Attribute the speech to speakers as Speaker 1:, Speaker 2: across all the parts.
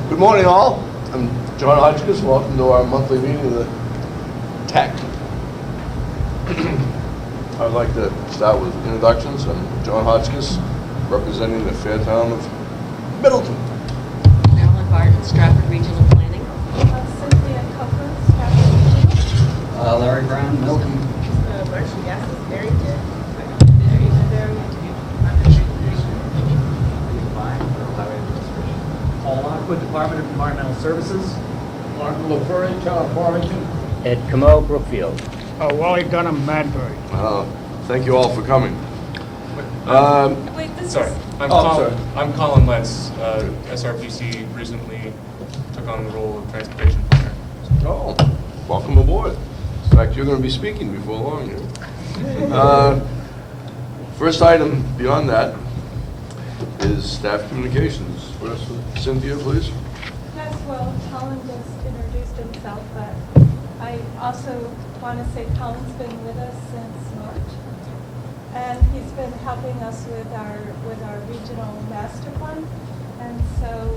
Speaker 1: Good morning, all. I'm John Hodgkiss. Welcome to our monthly meeting of the TAC. I'd like to start with introductions. I'm John Hodgkiss, representing the fair town of Middleton.
Speaker 2: Marilyn Barton, Strafford Regional Planning.
Speaker 3: Cynthia Copeland, Strafford Regional.
Speaker 4: Larry Brown, Milton.
Speaker 3: Marcia Gassis, Barrington.
Speaker 5: Paul Lockwood, Department of Environmental Services.
Speaker 6: Martin LaFerry, Town of Farmington.
Speaker 4: Ed Comeau, Brookfield.
Speaker 6: Wally Dunham, Madbury.
Speaker 1: Thank you all for coming.
Speaker 3: Wait, this
Speaker 7: Sorry,
Speaker 3: is...
Speaker 7: I'm Colin Letts. SRPC recently took on the role of transportation planner.
Speaker 1: Oh, welcome aboard. In fact, you're going to be speaking before long here. First item beyond that is staff communications. First, Cynthia, please.
Speaker 3: Yes, well, Colin just introduced himself, but I also want to say Colin's been with us since March. And he's been helping us with our regional master plan. And so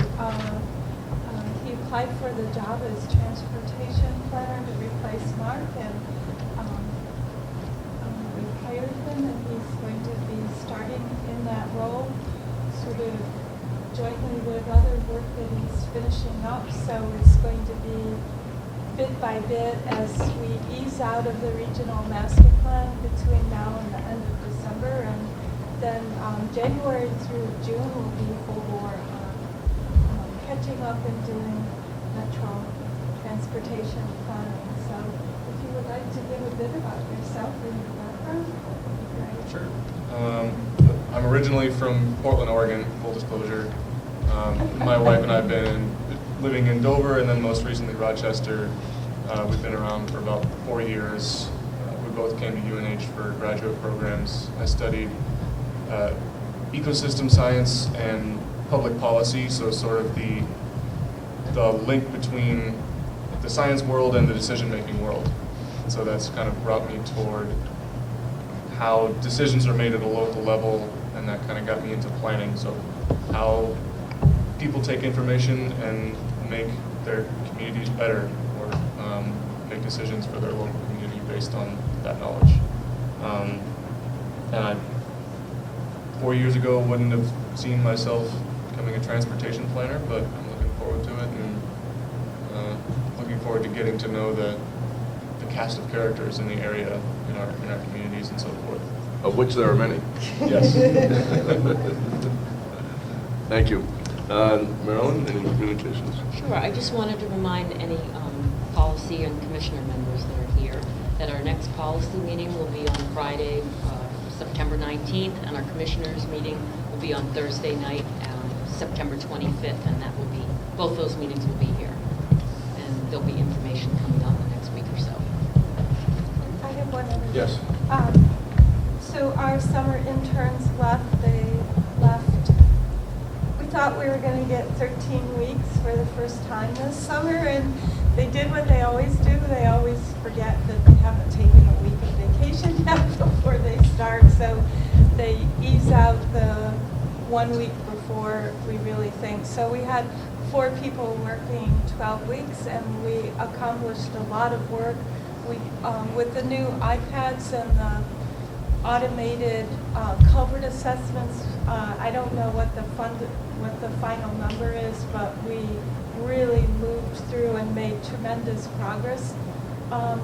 Speaker 3: he applied for the job as transportation planner to replace Mark, and we hired him, and he's going to be starting in that role sort of jointly with other work that he's finishing up. So it's going to be bit by bit as we ease out of the regional master plan between now and the end of December, and then January through June will be full bore on catching up and doing metro transportation planning. So if you would like to give a bit about yourself and your background, that would be great.
Speaker 7: Sure. I'm originally from Portland, Oregon, full disclosure. My wife and I have been living in Dover and then most recently Rochester. We've been around for about 4 years. We both came to UNH for graduate programs. I studied ecosystem science and public policy, so sort of the link between the science world and the decision-making world. So that's kind of brought me toward how decisions are made at a local level, and that kind of got me into planning. So how people take information and make their communities better, or make decisions for their local community based on that knowledge. And 4 years ago wouldn't have seen myself becoming a transportation planner, but I'm looking forward to it, and looking forward to getting to know the cast of characters in the area, in our communities and so forth.
Speaker 1: Of which there are many.
Speaker 7: Yes.
Speaker 1: Thank you. Marilyn, any communications?
Speaker 2: Sure, I just wanted to remind any policy and commissioner members that are here that our next policy meeting will be on Friday, September 19th, and our commissioners meeting will be on Thursday night, September 25th, and that will be, both those meetings will be here. And there'll be information coming out in the next week or so.
Speaker 3: I have one other.
Speaker 1: Yes.
Speaker 3: So our summer interns left. They left. We thought we were going to get 13 weeks for the first time this summer, and they did what they always do. They always forget that they haven't taken a week of vacation yet before they start. So they ease out the 1 week before we really think. So we had 4 people working 12 weeks, and we accomplished a lot of work. We, with the new iPads and the automated culvert assessments, I don't know what the final number is, but we really moved through and made tremendous progress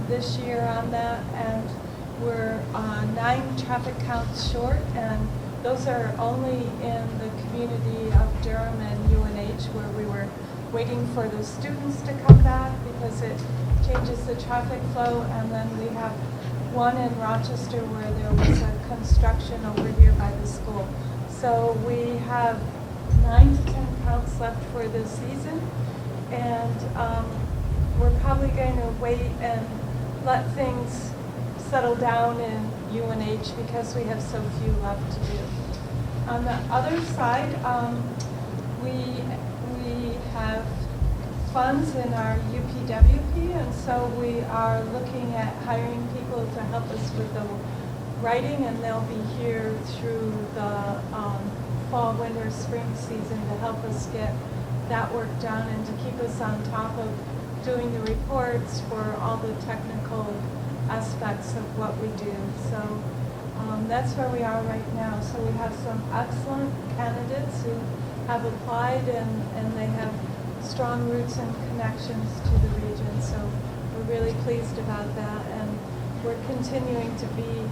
Speaker 3: this year on that, and we're 9 traffic counts short, and those are only in the community of Durham and UNH, where we were waiting for the students to come back because it changes the traffic flow, and then we have one in Rochester where there was a construction over here by the school. So we have 9 to 10 counts left for this season, and we're probably going to wait and let things settle down in UNH because we have so few left to do. On the other side, we have funds in our UPWP, and so we are looking at hiring people to help us with the writing, and they'll be here through the fall, winter, spring season to help us get that work done and to keep us on top of doing the reports for all the technical aspects of what we do. So that's where we are right now. So we have some excellent candidates who have applied and they have strong roots and connections to the region. So we're really pleased about that, and we're continuing to be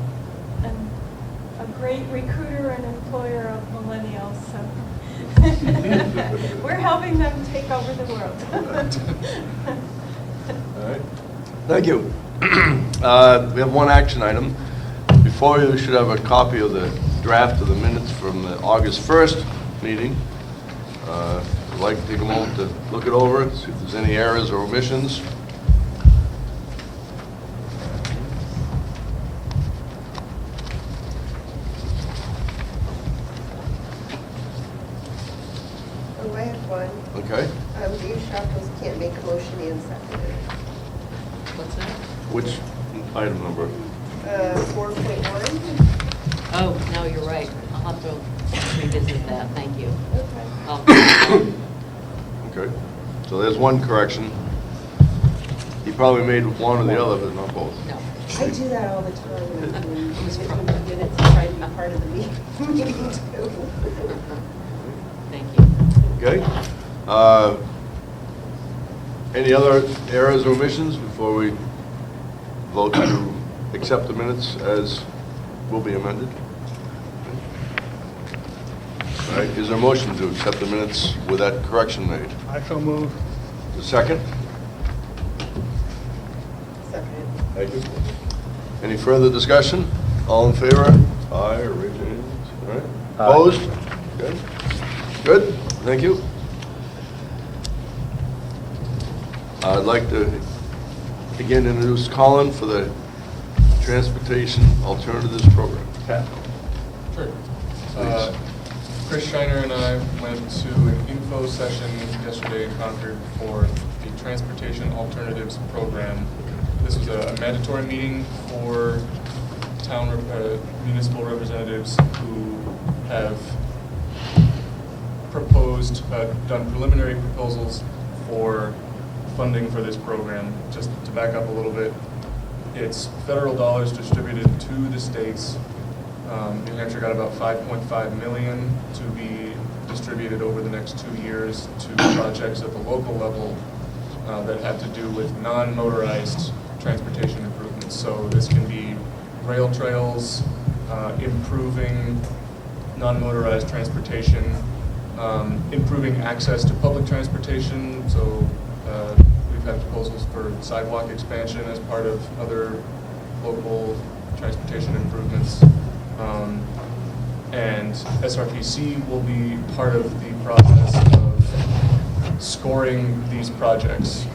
Speaker 3: a great recruiter and employer of millennials. So we're helping them take over the world.
Speaker 1: All right. Thank you. We have one action item. Before you should have a copy of the draft of the minutes from the August 1st meeting. I'd like to take a moment to look it over, see if there's any errors or omissions.
Speaker 8: Oh, I have one.
Speaker 1: Okay.
Speaker 8: Dave Shackles can't make a motion and second it.
Speaker 2: What's that?
Speaker 1: Which item number?
Speaker 8: 4.1.
Speaker 2: Oh, no, you're right. I'll have to revisit that. Thank you.
Speaker 8: Okay.
Speaker 1: Okay. So there's one correction. He probably made one or the other, but not both.
Speaker 2: No.
Speaker 8: I do that all the time. When
Speaker 2: It was
Speaker 8: when
Speaker 2: from-
Speaker 8: the minutes try to be part of the meeting too.
Speaker 2: Thank you.
Speaker 1: Okay. Any other errors or omissions before we vote to accept the minutes as will be amended? All right, is there a motion to accept the minutes with that correction made?
Speaker 6: I so move.
Speaker 1: The second?
Speaker 8: Second.
Speaker 1: Thank you. Any further discussion? All in favor? Aye, or raise your hands. All right.
Speaker 4: Aye.
Speaker 1: Opposed? Good. Good, thank you. I'd like to again introduce Colin for the Transportation Alternatives Program. Pat?
Speaker 7: Sure.
Speaker 1: Please.
Speaker 7: Chris Shiner and I went to an info session yesterday in Concord for the Transportation Alternatives Program. This was a mandatory meeting for municipal representatives who have proposed, done preliminary proposals for funding for this program. Just to back up a little bit, it's federal dollars distributed to the states. New Hampshire got about $5.5 million to be distributed over the next 2 years to projects at the local level that have to do with non-motorized transportation improvements. So this can be rail trails, improving non-motorized transportation, improving access to public transportation. So we've had proposals for sidewalk expansion as part of other local transportation improvements. And SRPC will be part of the process of scoring these projects.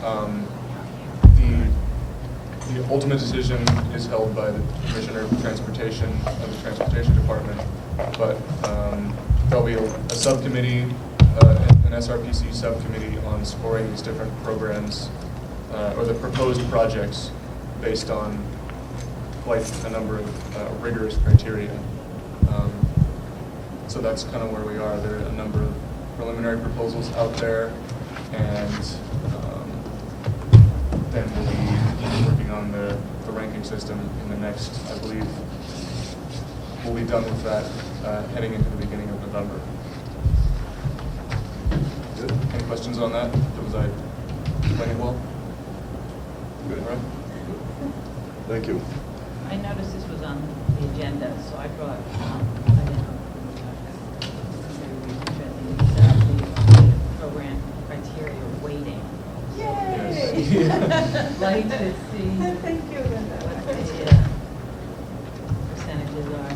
Speaker 7: The ultimate decision is held by the Commissioner of Transportation of the Transportation Department, but there'll be a subcommittee, an SRPC subcommittee on scoring these different programs or the proposed projects based on quite a number of rigorous criteria. So that's kind of where we are. There are a number of preliminary proposals out there, and then we'll be working on the ranking system in the next, I believe, we'll be done with that heading into the beginning of November.
Speaker 1: Good.
Speaker 7: Any questions on that? Was I explaining well?
Speaker 1: Good.
Speaker 7: All right.
Speaker 1: Thank you.
Speaker 9: I noticed this was on the agenda, so I brought, the program criteria weighting.
Speaker 3: Yay!
Speaker 9: Like to see
Speaker 3: Thank you, Linda.
Speaker 9: what the percentages are.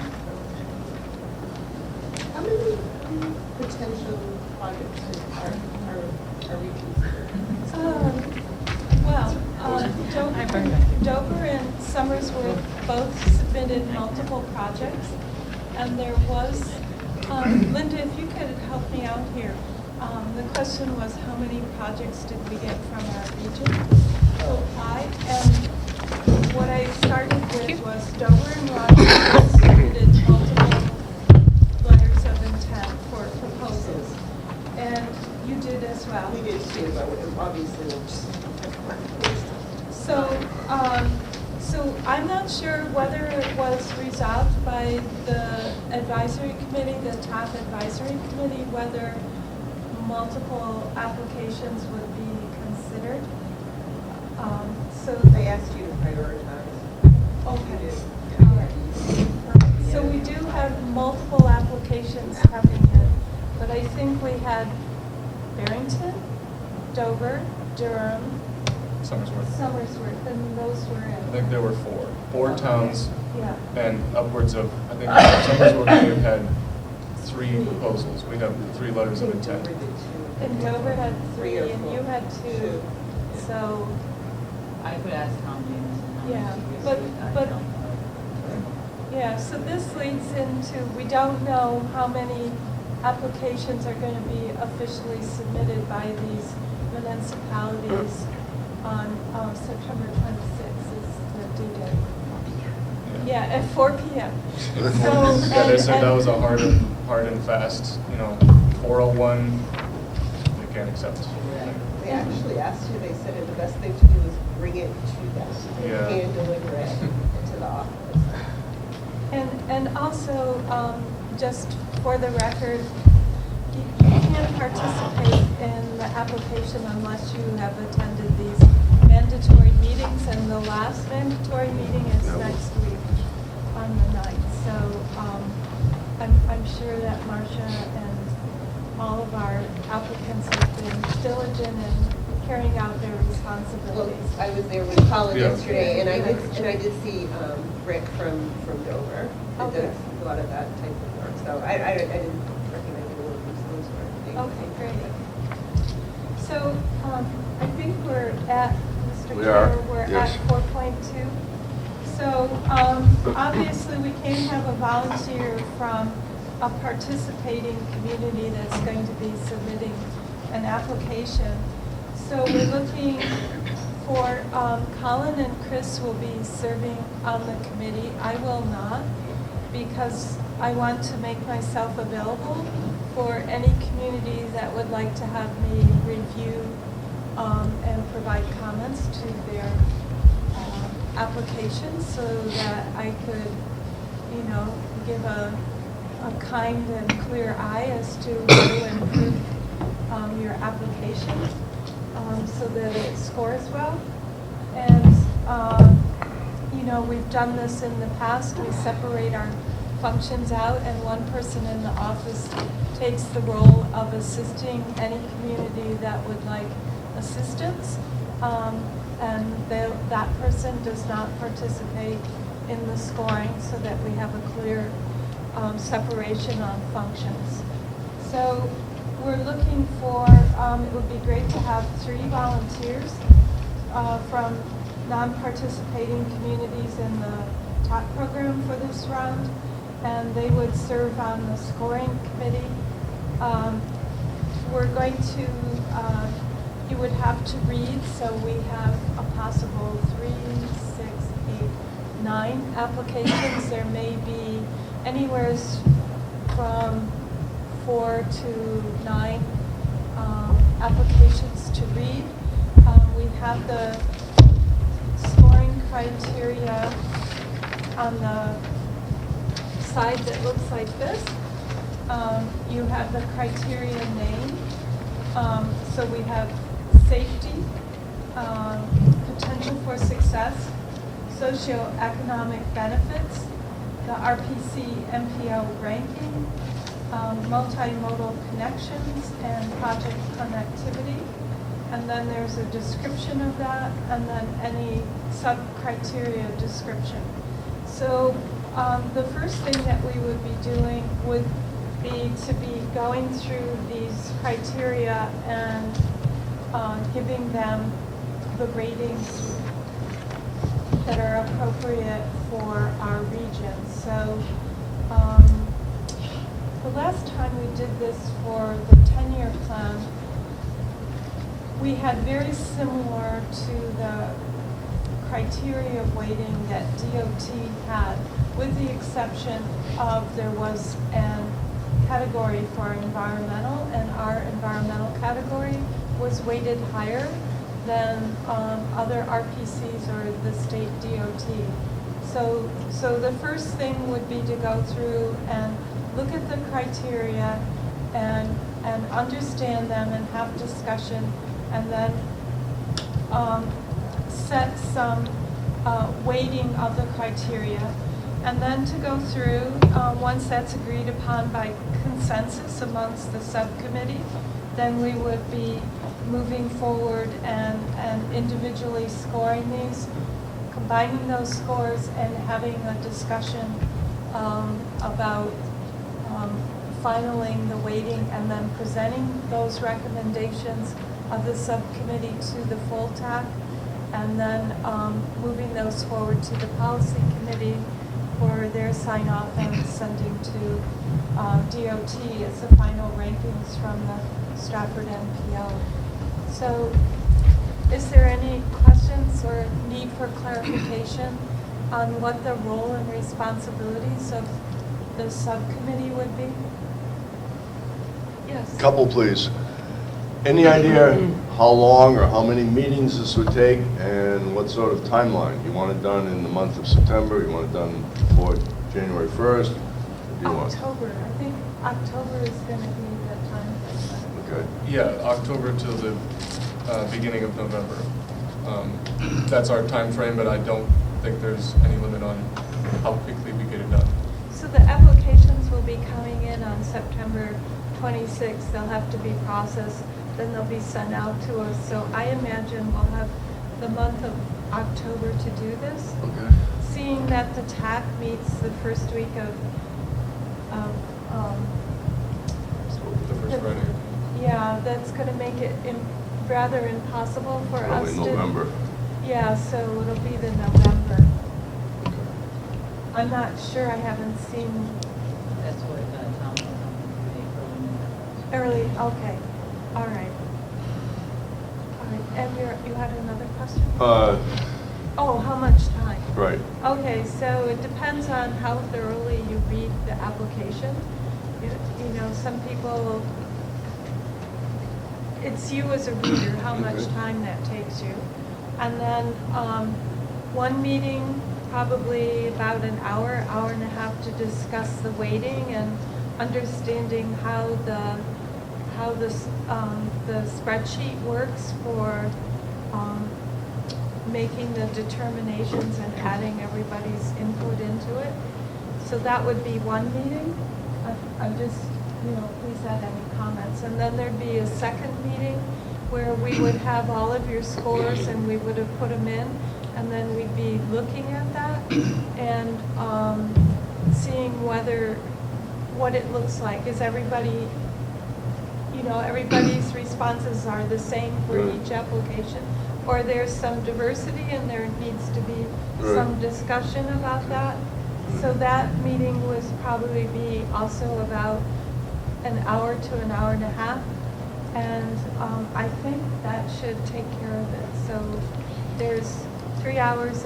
Speaker 8: How many potential projects are we considering?
Speaker 3: Dover and Somersworth both submitted multiple projects, and there was, Linda, if you could help me out here. The question was, how many projects did we get from our region? So what I started with was Dover and Rochester submitted multiple letters of intent for proposals. And you did as well.
Speaker 8: We did too, but obviously we'll just have to mark the list.
Speaker 3: So I'm not sure whether it was resolved by the advisory committee, the TAC advisory committee, whether multiple applications would be considered. So
Speaker 8: I asked you to prioritize.
Speaker 3: Okay.
Speaker 8: You did.
Speaker 3: All right. So we do have multiple applications coming in, but I think we had Barrington, Dover, Durham,
Speaker 7: Somersworth.
Speaker 3: Somersworth, and those were
Speaker 7: I
Speaker 3: in.
Speaker 7: think there were four towns,
Speaker 3: Yeah.
Speaker 7: and upwards of, I think Somersworth may have had 3 proposals. We have 3 letters of intent.
Speaker 3: And Dover had 3,
Speaker 8: or
Speaker 3: and
Speaker 8: four.
Speaker 3: you had 2. So,
Speaker 9: I could ask Tom James.
Speaker 3: Yeah, but- yeah, so this leads into, we don't know how many applications are going to be officially submitted by these municipalities on September 26th is the due date. Yeah, at 4 p.m. So,
Speaker 7: Yeah, they said that
Speaker 3: and-
Speaker 7: was a hard and fast, 401, they can't accept.
Speaker 8: They actually asked you, they said the best thing to do is bring it to them.
Speaker 7: Yeah.
Speaker 8: And deliver it to the office.
Speaker 3: And also, just for the record, you can't participate in the application unless you have attended these mandatory meetings, and the last mandatory meeting is next week on the 9th. So I'm sure that Marcia and all of our applicants have been diligent in carrying out their
Speaker 8: Well,
Speaker 3: responsibilities.
Speaker 8: I was there with Colin
Speaker 7: Yeah.
Speaker 8: yesterday, and I did see Rick from Dover. That
Speaker 3: Okay.
Speaker 8: does a lot of that type of work. So I didn't recognize anyone from those sort of things.
Speaker 3: Okay, great. So I think we're at, Mr.
Speaker 1: We
Speaker 3: Chair,
Speaker 1: are,
Speaker 3: we're
Speaker 1: yes.
Speaker 3: at 4.2. So obviously, we can't have a volunteer from a participating community that's going to be submitting an application. So we're looking for, Colin and Chris will be serving on the committee. I will not, because I want to make myself available for any community that would like to have me review and provide comments to their applications, so that I could, give a kind and clear eye as to how to improve your application, so that it scores well. And, we've done this in the past. We separate our functions out, and one person in the office takes the role of assisting any community that would like assistance. And that person does not participate in the scoring, so that we have a clear separation on functions. So we're looking for, it would be great to have 3 volunteers from non-participating communities in the TAC program for this round, and they would serve on the scoring committee. We're going to, you would have to read, so we have a possible 3, 6, 8, 9 applications. There may be anywhere from 4 to 9 applications to read. We have the scoring criteria on the side that looks like this. You have the criteria name. So we have safety, potential for success, socioeconomic benefits, the RPC MPO ranking, multimodal connections, and project connectivity. And then there's a description of that, and then any sub-criteria description. So the first thing that we would be doing would be to be going through these criteria and giving them the ratings that are appropriate for our region. So the last time we did this for the 10-year plan, we had very similar to the criteria weighting that DOT had, with the exception of there was an category for environmental, and our environmental category was weighted higher than other RPCs or the state DOT. So the first thing would be to go through and look at the criteria and understand them and have discussion, and then set some weighting of the criteria, and then to go through, once that's agreed upon by consensus amongst the subcommittee, then we would be moving forward and individually scoring these, combining those scores and having a discussion about finaling the weighting, and then presenting those recommendations of the subcommittee to the full TAC, and then moving those forward to the policy committee for their sign-off and sending to DOT as the final rankings from the Strafford NPO. So is there any questions or need for clarification on what the role and responsibilities of the subcommittee would be? Yes.
Speaker 1: Couple, please. Any idea how long or how many meetings this would take, and what sort of timeline? You want it done in the month of September? You want it done before January 1st? What do you want?
Speaker 3: October. I think October is going to be the time.
Speaker 1: Okay.
Speaker 7: Yeah, October to the beginning of November. That's our time frame, but I don't think there's any limit on how quickly we get it done.
Speaker 3: So the applications will be coming in on September 26th. They'll have to be processed, then they'll be sent out to us. So I imagine we'll have the month of October to do this.
Speaker 1: Okay.
Speaker 3: Seeing that the TAC meets the first week of
Speaker 7: The first Friday.
Speaker 3: yeah, that's going to make it rather impossible for us
Speaker 1: Probably
Speaker 3: to.
Speaker 1: November.
Speaker 3: Yeah, so it'll be the November. I'm not sure, I haven't seen
Speaker 9: That's what Tom was on the
Speaker 3: early, okay, all right. All right, and you had another question? Oh, how much time?
Speaker 1: Right.
Speaker 3: Okay, so it depends on how thoroughly you read the application. You know, some people, it's you as a reader, how much
Speaker 1: Okay.
Speaker 3: time that takes you. And then one meeting, probably about an hour, hour and a half to discuss the weighting and understanding how the spreadsheet works for making the determinations and adding everybody's input into it. So that would be one meeting. I'm just, please add any comments. And then there'd be a second meeting where we would have all of your scores and we would have put them in, and then we'd be looking at that and seeing what it looks like. Is everybody, everybody's responses are the same for
Speaker 1: Right.
Speaker 3: each application? Or there's some diversity and there needs to be some
Speaker 1: Right.
Speaker 3: discussion about that? So that meeting would probably be also about an hour to an hour and a half. And I think that should take care of it. So there's 3 hours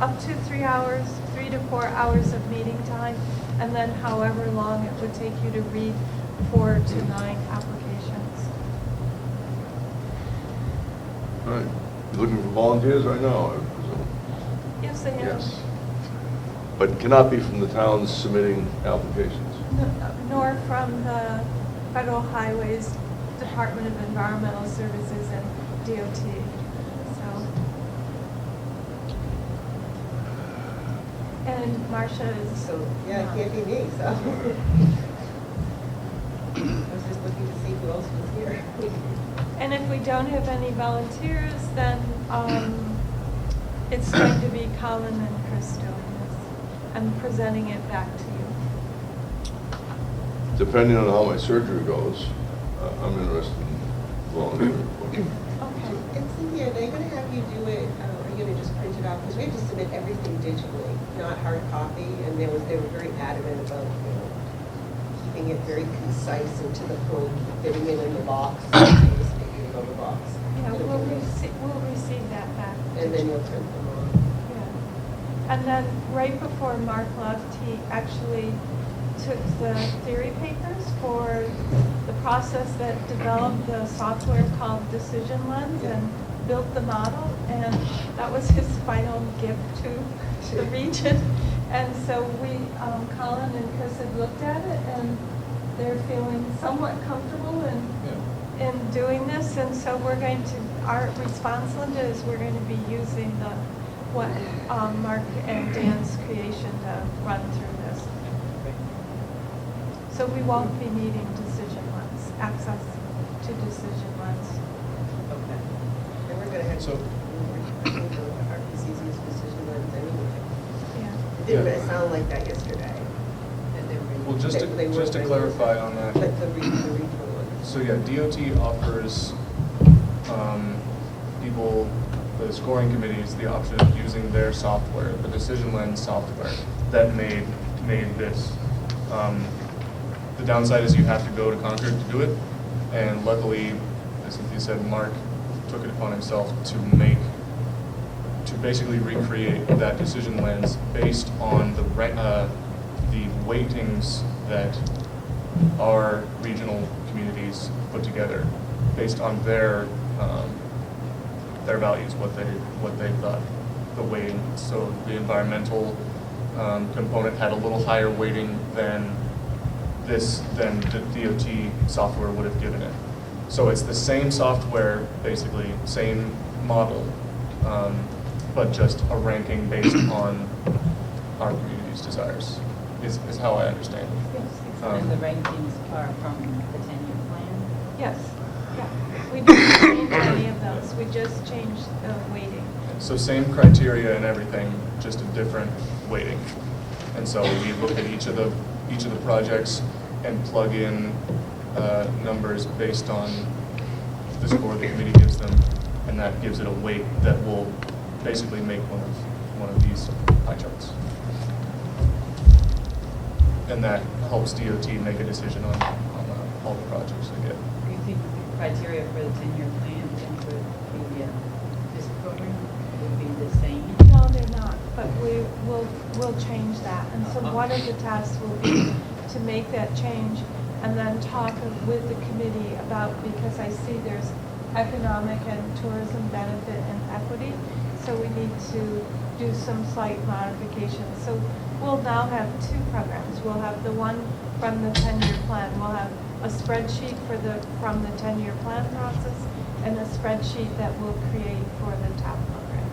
Speaker 3: up to 3 hours, 3 to 4 hours of meeting time, and then however long it would take you to read 4 to 9 applications.
Speaker 1: All right. You looking for volunteers right now, I presume?
Speaker 3: Yes, I am.
Speaker 1: Yes. But cannot be from the towns submitting applications.
Speaker 3: Nor from the Federal Highways Department of Environmental Services and DOT. So, and Marcia is.
Speaker 8: So, yeah, it can't be me, so. I was just looking to see who else was here.
Speaker 3: And if we don't have any volunteers, then it's going to be Colin and Chris doing this. I'm presenting it back to you.
Speaker 1: Depending on how my surgery goes, I'm interested in volunteering.
Speaker 3: Okay.
Speaker 8: And Cynthia, are they going to have you do it, are you going to just print it out? Because we have to submit everything digitally, not hard copy, and they were very adamant about, keeping it very concise and to the point, getting it in the box, just figuring out the box.
Speaker 3: Yeah, we'll receive that back.
Speaker 8: And then you'll print them on.
Speaker 3: Yeah. And then right before Mark left, he actually took the theory papers for the process that developed the software called Decision Lens and built the model, and that was his final gift to the region. And so we, Colin and Chris have looked at it, and they're feeling somewhat comfortable in doing this. And so we're going to, our response, Linda, is we're going to be using what Mark and Dan's creation to run through this. So we won't be needing Decision Lens, access to Decision Lens.
Speaker 9: Okay.
Speaker 8: And we're gonna have
Speaker 7: So-
Speaker 8: RPC's use decision lens anyway.
Speaker 3: Yeah.
Speaker 8: It didn't really sound like that yesterday.
Speaker 9: That they're ready.
Speaker 7: Well, just
Speaker 8: They were
Speaker 7: to
Speaker 8: ready.
Speaker 7: clarify on that.
Speaker 8: But the regional one.
Speaker 7: So yeah, DOT offers people, the scoring committees, the option of using their software, the Decision Lens software that made this. The downside is you have to go to Concord to do it, and luckily, as Cynthia said, Mark took it upon himself to basically recreate that Decision Lens based on the weightings that our regional communities put together, based on their values, what they thought the weighting. So the environmental component had a little higher weighting than the DOT software would have given it. So it's the same software, basically, same model, but just a ranking based on our community's desires, is how I understand it.
Speaker 3: Yes,
Speaker 9: And the
Speaker 3: exactly.
Speaker 9: rankings are from the 10-year plan?
Speaker 3: Yes, yeah. We didn't change any of those. We just changed the weighting.
Speaker 7: So same criteria and everything, just a different weighting. And so we look at each of the projects and plug in numbers based on the score the committee gives them, and that gives it a weight that will basically make one of these pie charts. And that helps DOT make a decision on all the projects they get.
Speaker 9: Do you think the criteria for the 10-year plan and for this program would be the same?
Speaker 3: No, they're not, but we'll change that. And so one of the tasks will be to make that change and then talk with the committee about, because I see there's economic and tourism benefit and equity, so we need to do some slight modifications. So we'll now have two programs. We'll have the one from the 10-year plan. We'll have a spreadsheet from the 10-year plan process and a spreadsheet that we'll create for the TAP program.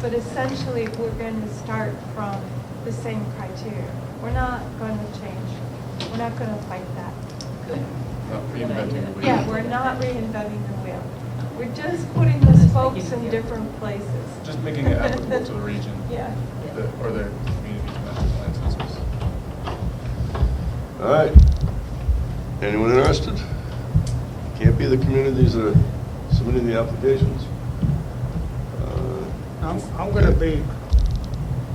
Speaker 3: But essentially, we're going to start from the same criteria. We're not going to change. We're not going to fight that.
Speaker 9: Good.
Speaker 7: Not reinventing the wheel.
Speaker 3: Yeah, we're not reinventing the wheel. We're just putting the spokes in different places.
Speaker 7: Just making it applicable to the region.
Speaker 3: Yeah.
Speaker 7: Or their community master plan systems.
Speaker 1: All right. Anyone interested? Can't be the communities that are submitting the applications.
Speaker 6: I'm gonna be,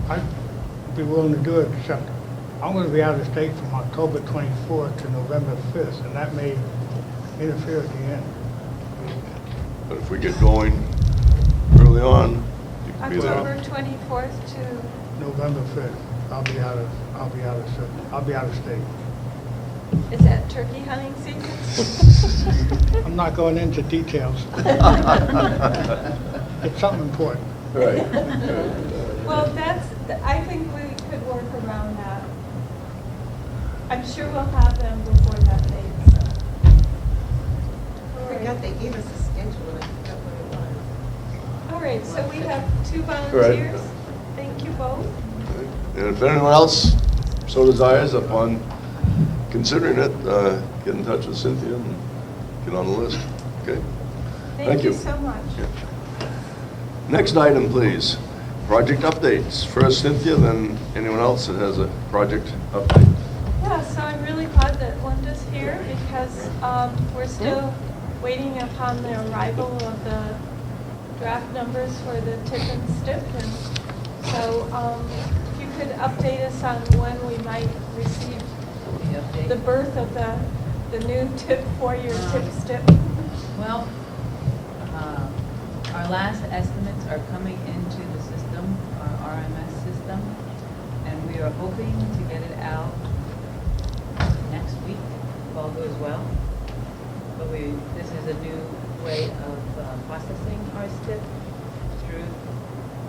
Speaker 6: I'd be willing to do it, except I'm gonna be out of state from October 24th to November 5th, and that may interfere at the end.
Speaker 1: But if we get going early on, you can be there.
Speaker 3: October 24th to,
Speaker 6: November 5th, I'll be out of state.
Speaker 3: is that turkey hunting season?
Speaker 6: I'm not going into details. It's something important.
Speaker 1: Right.
Speaker 3: Well, I think we could work around that. I'm sure we'll have them before that date, so.
Speaker 8: I forgot they gave us a schedule and I forgot what it was.
Speaker 3: All right, so we have two volunteers. Thank you both.
Speaker 1: And if anyone else so desires, upon considering it, get in touch with Cynthia and get on the list. Okay?
Speaker 3: Thank you so much.
Speaker 1: Next item, please. Project updates. First Cynthia, then anyone else that has a project update.
Speaker 3: Yeah, so I'm really glad that Linda's here because we're still waiting upon the arrival of the draft numbers for the tip and stip. And so if you could update us on when we might receive the birth of the new tip, 4-year tip stip.
Speaker 9: Well, our last estimates are coming into the system, our RMS system, and we are hoping to get it out next week, if all goes well. But this is a new way of processing our STIP through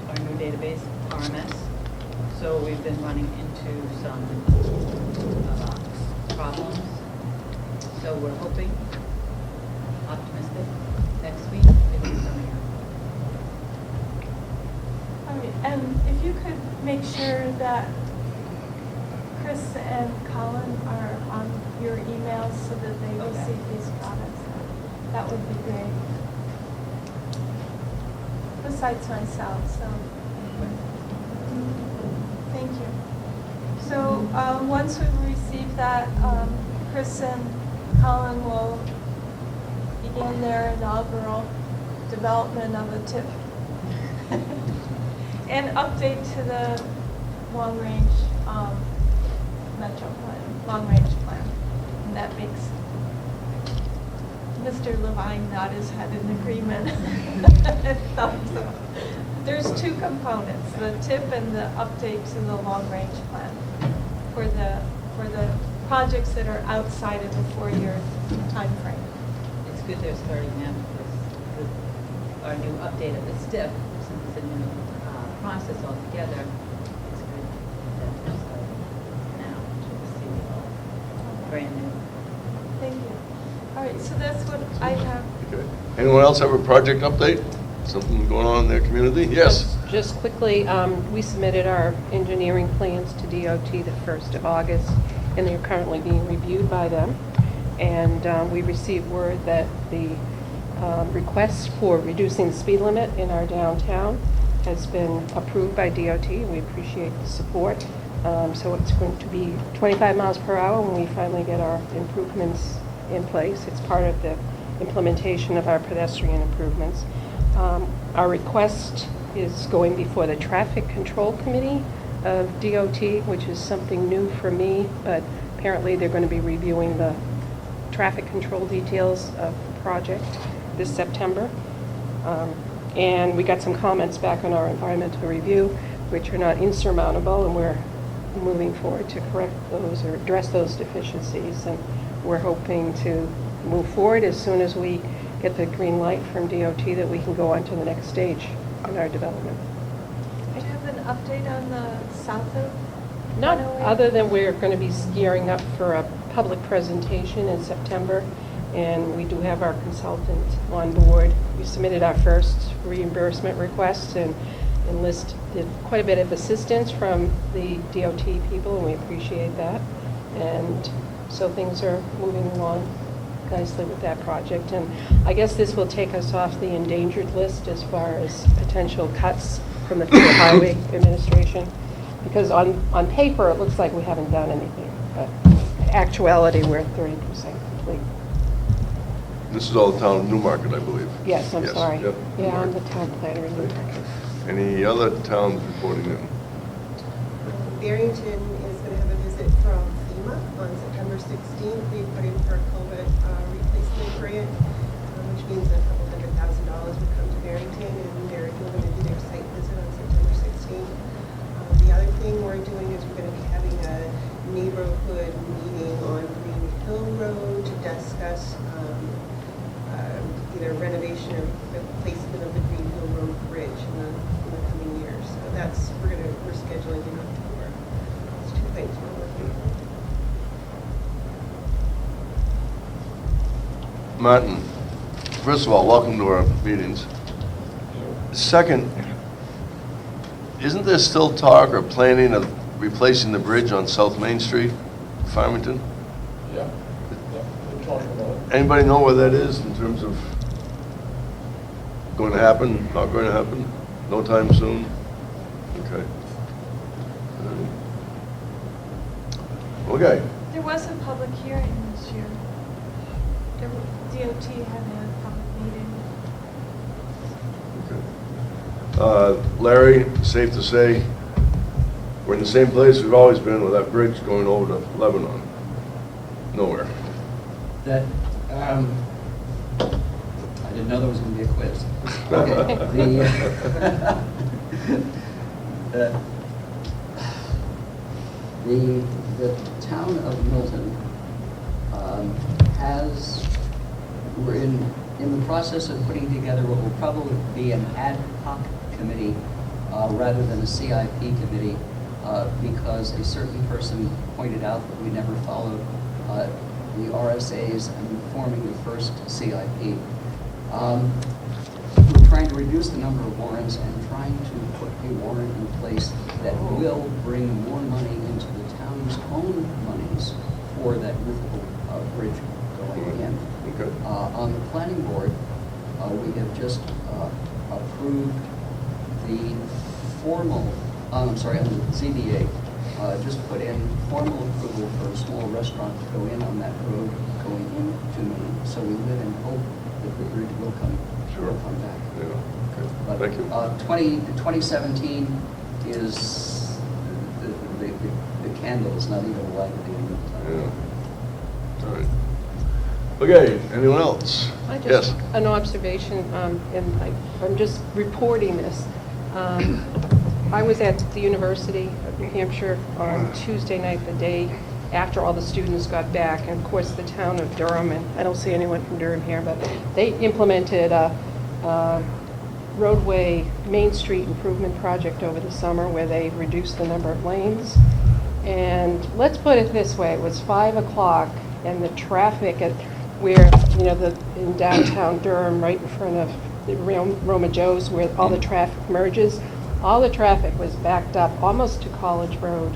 Speaker 9: our new database, RMS. So we've been running into some problems. So we're hoping, optimistic, next week it'll be coming out.
Speaker 3: All right, and if you could make sure that Chris and Colin are on your emails so that they
Speaker 9: Okay.
Speaker 3: receive these products, that would be great. Besides myself, so, thank you. So, once we receive that, Chris and Colin will begin their inaugural development of a TIP and update to the long-range metro plan, long-range plan. And that makes Mr. Levine nod his head in agreement. Thumbs up. There's two components, the TIP and the update to the long-range plan for the projects that are outside of the 4-year time frame.
Speaker 9: It's good they're starting now with our new update of the STIP, since it's a new process altogether. It's good that they're starting now to see it all brand new.
Speaker 3: Thank you. All right, so that's what I have.
Speaker 1: Okay. Anyone else have a project update? Something going on in their community? Yes.
Speaker 10: Just quickly, we submitted our engineering plans to DOT the 1st of August, and they're currently being reviewed by them. And we received word that the request for reducing the speed limit in our downtown has been approved by DOT. We appreciate the support. So it's going to be 25 miles per hour when we finally get our improvements in place. It's part of the implementation of our pedestrian improvements. Our request is going before the Traffic Control Committee of DOT, which is something new for me, but apparently they're going to be reviewing the traffic control details of the project this September. And we got some comments back on our environmental review, which are not insurmountable, and we're moving forward to correct those or address those deficiencies. And we're hoping to move forward as soon as we get the green light from DOT that we can go on to the next stage in our development.
Speaker 3: Do you have an update on the south of
Speaker 10: No,
Speaker 3: 108?
Speaker 10: other than we're going to be gearing up for a public presentation in September, and we do have our consultant on board. We submitted our first reimbursement request and enlisted quite a bit of assistance from the DOT people, and we appreciate that. And so things are moving along nicely with that project. And I guess this will take us off the endangered list as far as potential cuts from the Federal Highway Administration. Because on paper, it looks like we haven't done anything, but in actuality, we're 30% complete.
Speaker 1: This is all the town of Newmarket, I believe.
Speaker 10: Yes, I'm sorry.
Speaker 1: Yep.
Speaker 10: Yeah, I'm the town planner in Newmarket.
Speaker 1: Any other towns reporting in?
Speaker 8: Barrington is going to have a visit from FEMA on September 16th. We put in for a culvert replacement grant, which means $200,000 would come to Barrington, and they're going to do their site visit on September 16th. The other thing we're doing is we're going to be having a neighborhood meeting on Green Hill Road to discuss either renovation or replacement of the Green Hill Road Bridge in the coming years. So we're scheduling in October. Those two things we're working on.
Speaker 1: Martin, first of all, welcome to our meetings. Second, isn't there still talk or planning of replacing the bridge on South Main Street, Farmington?
Speaker 11: Yeah, we're talking about it.
Speaker 1: Anybody know where that is in terms of going to happen, not going to happen, no time soon? Okay. Okay.
Speaker 3: There was a public hearing this year. DOT had a public meeting.
Speaker 1: Larry, safe to say, we're in the same place we've always been with that bridge going over to Lebanon. Nowhere.
Speaker 11: That, I didn't know there was going to be a quiz. Okay. The town of Milton we're in the process of putting together what will probably be an ad hoc committee rather than a CIP committee because a certain person pointed out that we never followed the RSAs in forming the first CIP. We're trying to reduce the number of warrants and trying to put a warrant in place that will bring more money into the town's own monies for that movable bridge going in.
Speaker 1: Okay.
Speaker 11: On the planning board, we have just approved the formal, on the ZBA, just put in formal approval for a small restaurant to go in on that road going into Maine. So we live in hope that the bridge will come back.
Speaker 1: Yeah, okay.
Speaker 11: But
Speaker 1: Thank you.
Speaker 11: 2017 is the candle is not even light at the end of the tunnel.
Speaker 1: Yeah. All right. Okay, anyone else? Yes.
Speaker 10: An observation, and I'm just reporting this. I was at the University of New Hampshire on Tuesday night, the day after all the students got back, and of course the town of Durham, and I don't see anyone from Durham here, but they implemented a roadway Main Street improvement project over the summer where they reduced the number of lanes. And let's put it this way, it was 5 o'clock and the traffic at where, in downtown Durham, right in front of the Roma Joe's where all the traffic merges, all the traffic was backed up almost to College Road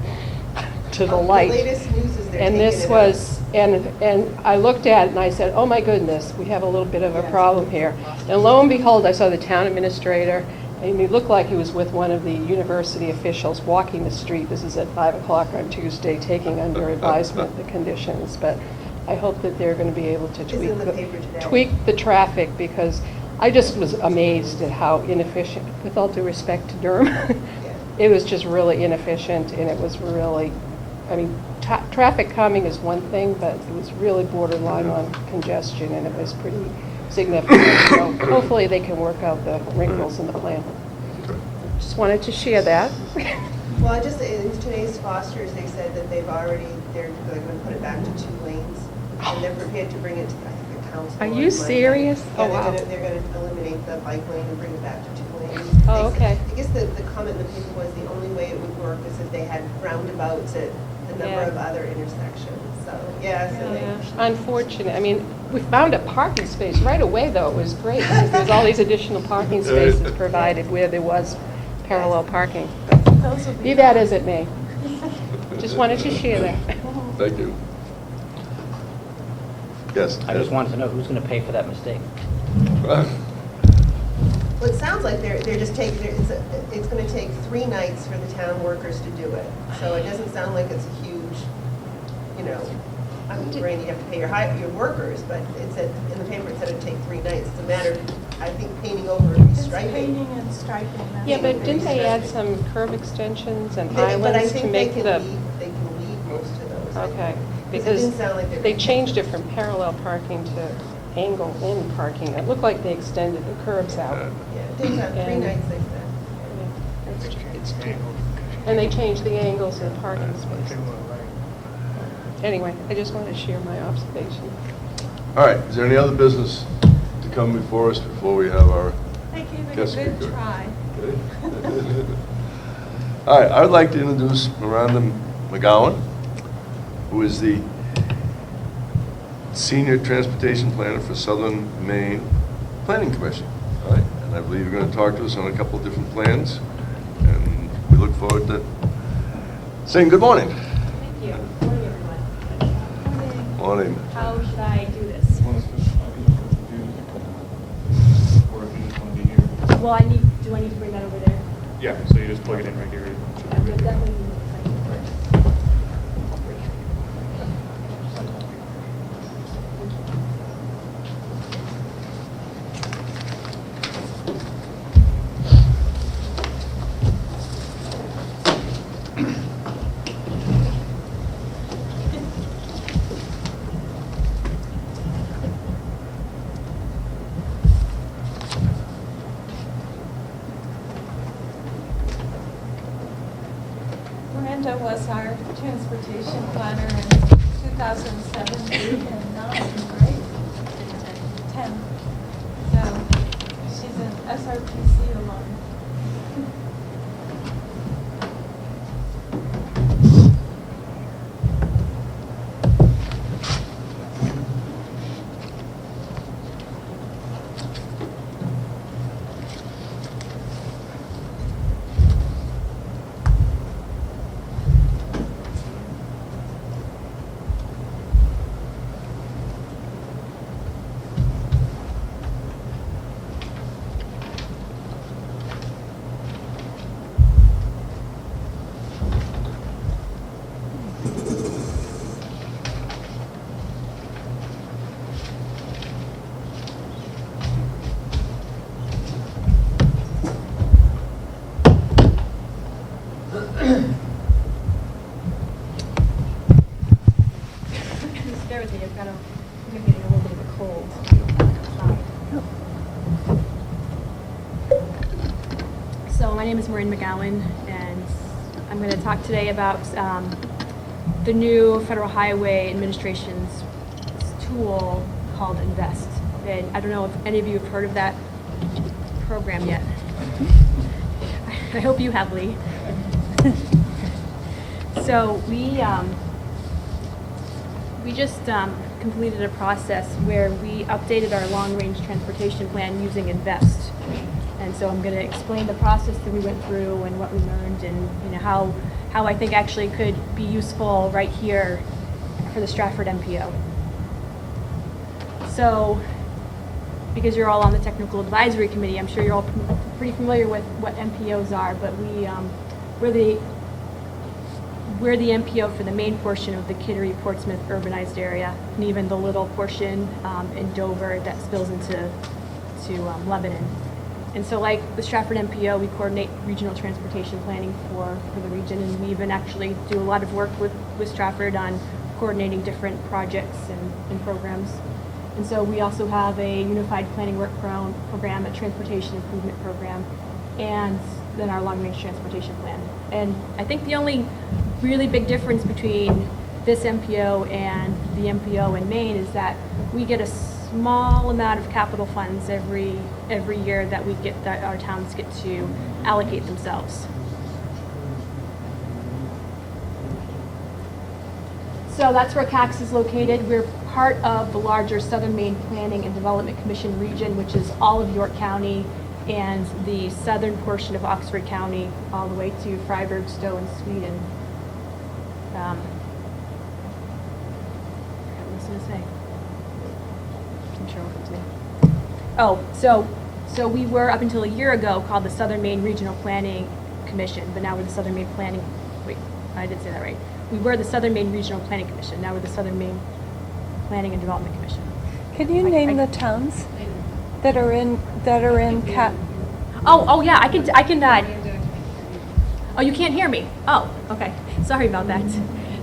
Speaker 10: to the light.
Speaker 8: The latest news is they're
Speaker 10: And
Speaker 8: taking
Speaker 10: this
Speaker 8: it
Speaker 10: was, and I looked at it and I said, oh my goodness, we have a little bit of a problem here. And lo and behold, I saw the town administrator, and he looked like he was with one of the university officials walking the street. This is at 5 o'clock on Tuesday, taking under advisement the conditions. But I hope that they're going to be able to
Speaker 8: It's in the paper today.
Speaker 10: tweak the traffic, because I just was amazed at how inefficient, with all due respect to Durham, it was just really inefficient, and it was really, traffic calming is one thing, but it was really borderline on congestion, and it was pretty significant. So hopefully they can work out the wrinkles in the plan. Just wanted to share that.
Speaker 8: Well, just in today's Foster's, they said that they're going to put it back to 2 lanes, and they're prepared to bring it to, I think, the council.
Speaker 10: Are
Speaker 8: on
Speaker 10: you
Speaker 8: Monday.
Speaker 10: serious?
Speaker 8: Yeah,
Speaker 10: Oh, wow.
Speaker 8: They're going to eliminate the bike lane and bring it back to 2 lanes.
Speaker 10: Oh,
Speaker 8: They
Speaker 10: okay.
Speaker 8: said- I guess the comment in the paper was the only way it would work is if they had roundabouts at a number
Speaker 10: Yeah.
Speaker 8: of other intersections. So, yeah, so
Speaker 10: Yeah,
Speaker 8: they.
Speaker 10: unfortunate. We found a parking space right away, though. It was great, because there's all these additional parking spaces provided where there was parallel parking.
Speaker 3: Those will
Speaker 10: Be that as it may. Just wanted to share that.
Speaker 1: Thank you. Yes.
Speaker 4: I just wanted to know who's going to pay for that mistake.
Speaker 8: Well, it sounds like they're just taking, it's going to take 3 nights for the town workers to do it. So it doesn't sound like it's a huge, Randy, you have to pay your workers, but it said, in the paper, it said it'd take 3 nights. It's a matter of, I think, painting over and
Speaker 3: It's
Speaker 8: restriping.
Speaker 3: painting and striping. that's
Speaker 10: Yeah, but
Speaker 3: what
Speaker 10: didn't they
Speaker 3: it
Speaker 10: add
Speaker 3: is.
Speaker 10: some curb extensions and
Speaker 8: But I
Speaker 10: islands to
Speaker 8: think
Speaker 10: make
Speaker 8: they
Speaker 10: the...
Speaker 8: can leave most of those. I
Speaker 10: Okay,
Speaker 8: think.
Speaker 10: because
Speaker 8: it didn't sound like
Speaker 10: they changed it from parallel parking to angle-in parking. It looked like they extended the curbs out.
Speaker 8: Yeah, it didn't sound, 3
Speaker 10: And-
Speaker 8: nights, they said.
Speaker 10: And they changed the angles in parking spaces. Anyway, I just wanted to share my observation.
Speaker 1: All right, is there any other business to come before us before we have our
Speaker 3: They gave it a
Speaker 1: guest
Speaker 3: good
Speaker 1: speaker?
Speaker 3: try.
Speaker 1: All right, I would like to introduce Miranda McGowan, who is the Senior Transportation Planner for Southern Maine Planning Commission. All right, and I believe you're going to talk to us on a couple of different plans, and we look forward to saying good morning.
Speaker 12: Thank you. Morning, everyone.
Speaker 1: Morning.
Speaker 12: How should I do this? Well, do I need to bring that over there?
Speaker 7: Yeah, so you just plug it in right here.
Speaker 12: I would definitely need to sign it first.
Speaker 3: Miranda was our transportation planner in 2007, 8, and 9, right? 10. So she's an SRPC alum.
Speaker 12: Just bear with me, I'm getting a little bit of a cold. So my name is Maureen McGowan, and I'm going to talk today about the new Federal Highway Administration's tool called Invest. And I don't know if any of you have heard of that program yet. I hope you have, Lee. So we just completed a process where we updated our long-range transportation plan using Invest. And so I'm going to explain the process that we went through and what we learned, and how I think actually could be useful right here for the Strafford MPO. So, because you're all on the Technical Advisory Committee, I'm sure you're all pretty familiar with what MPOs are, but we're the MPO for the main portion of the Kittery-Portsmouth urbanized area, and even the little portion in Dover that spills into Lebanon. And so like the Strafford MPO, we coordinate regional transportation planning for the region, and we even actually do a lot of work with Strafford on coordinating different projects and programs. And so we also have a unified planning work program, a transportation improvement program, and then our long-range transportation plan. And I think the only really big difference between this MPO and the MPO in Maine is that we get a small amount of capital funds every year that our towns get to allocate themselves. So that's where CACS is located. We're part of the larger Southern Maine Planning and Development Commission region, which is all of York County and the southern portion of Oxford County, all the way to Freiburg, Stowe, and Sweden. What was I going to say? I'm sure what it was. Oh, so we were, up until a year ago, called the Southern Maine Regional Planning Commission, but now we're the Southern Maine Planning, wait, I did say that right. We were the Southern Maine Regional Planning Commission, now we're the Southern Maine Planning and Development Commission.
Speaker 3: Can you name the towns that are in CAT?
Speaker 12: Oh yeah, I can. Oh, you can't hear me? Oh, okay. Sorry about that.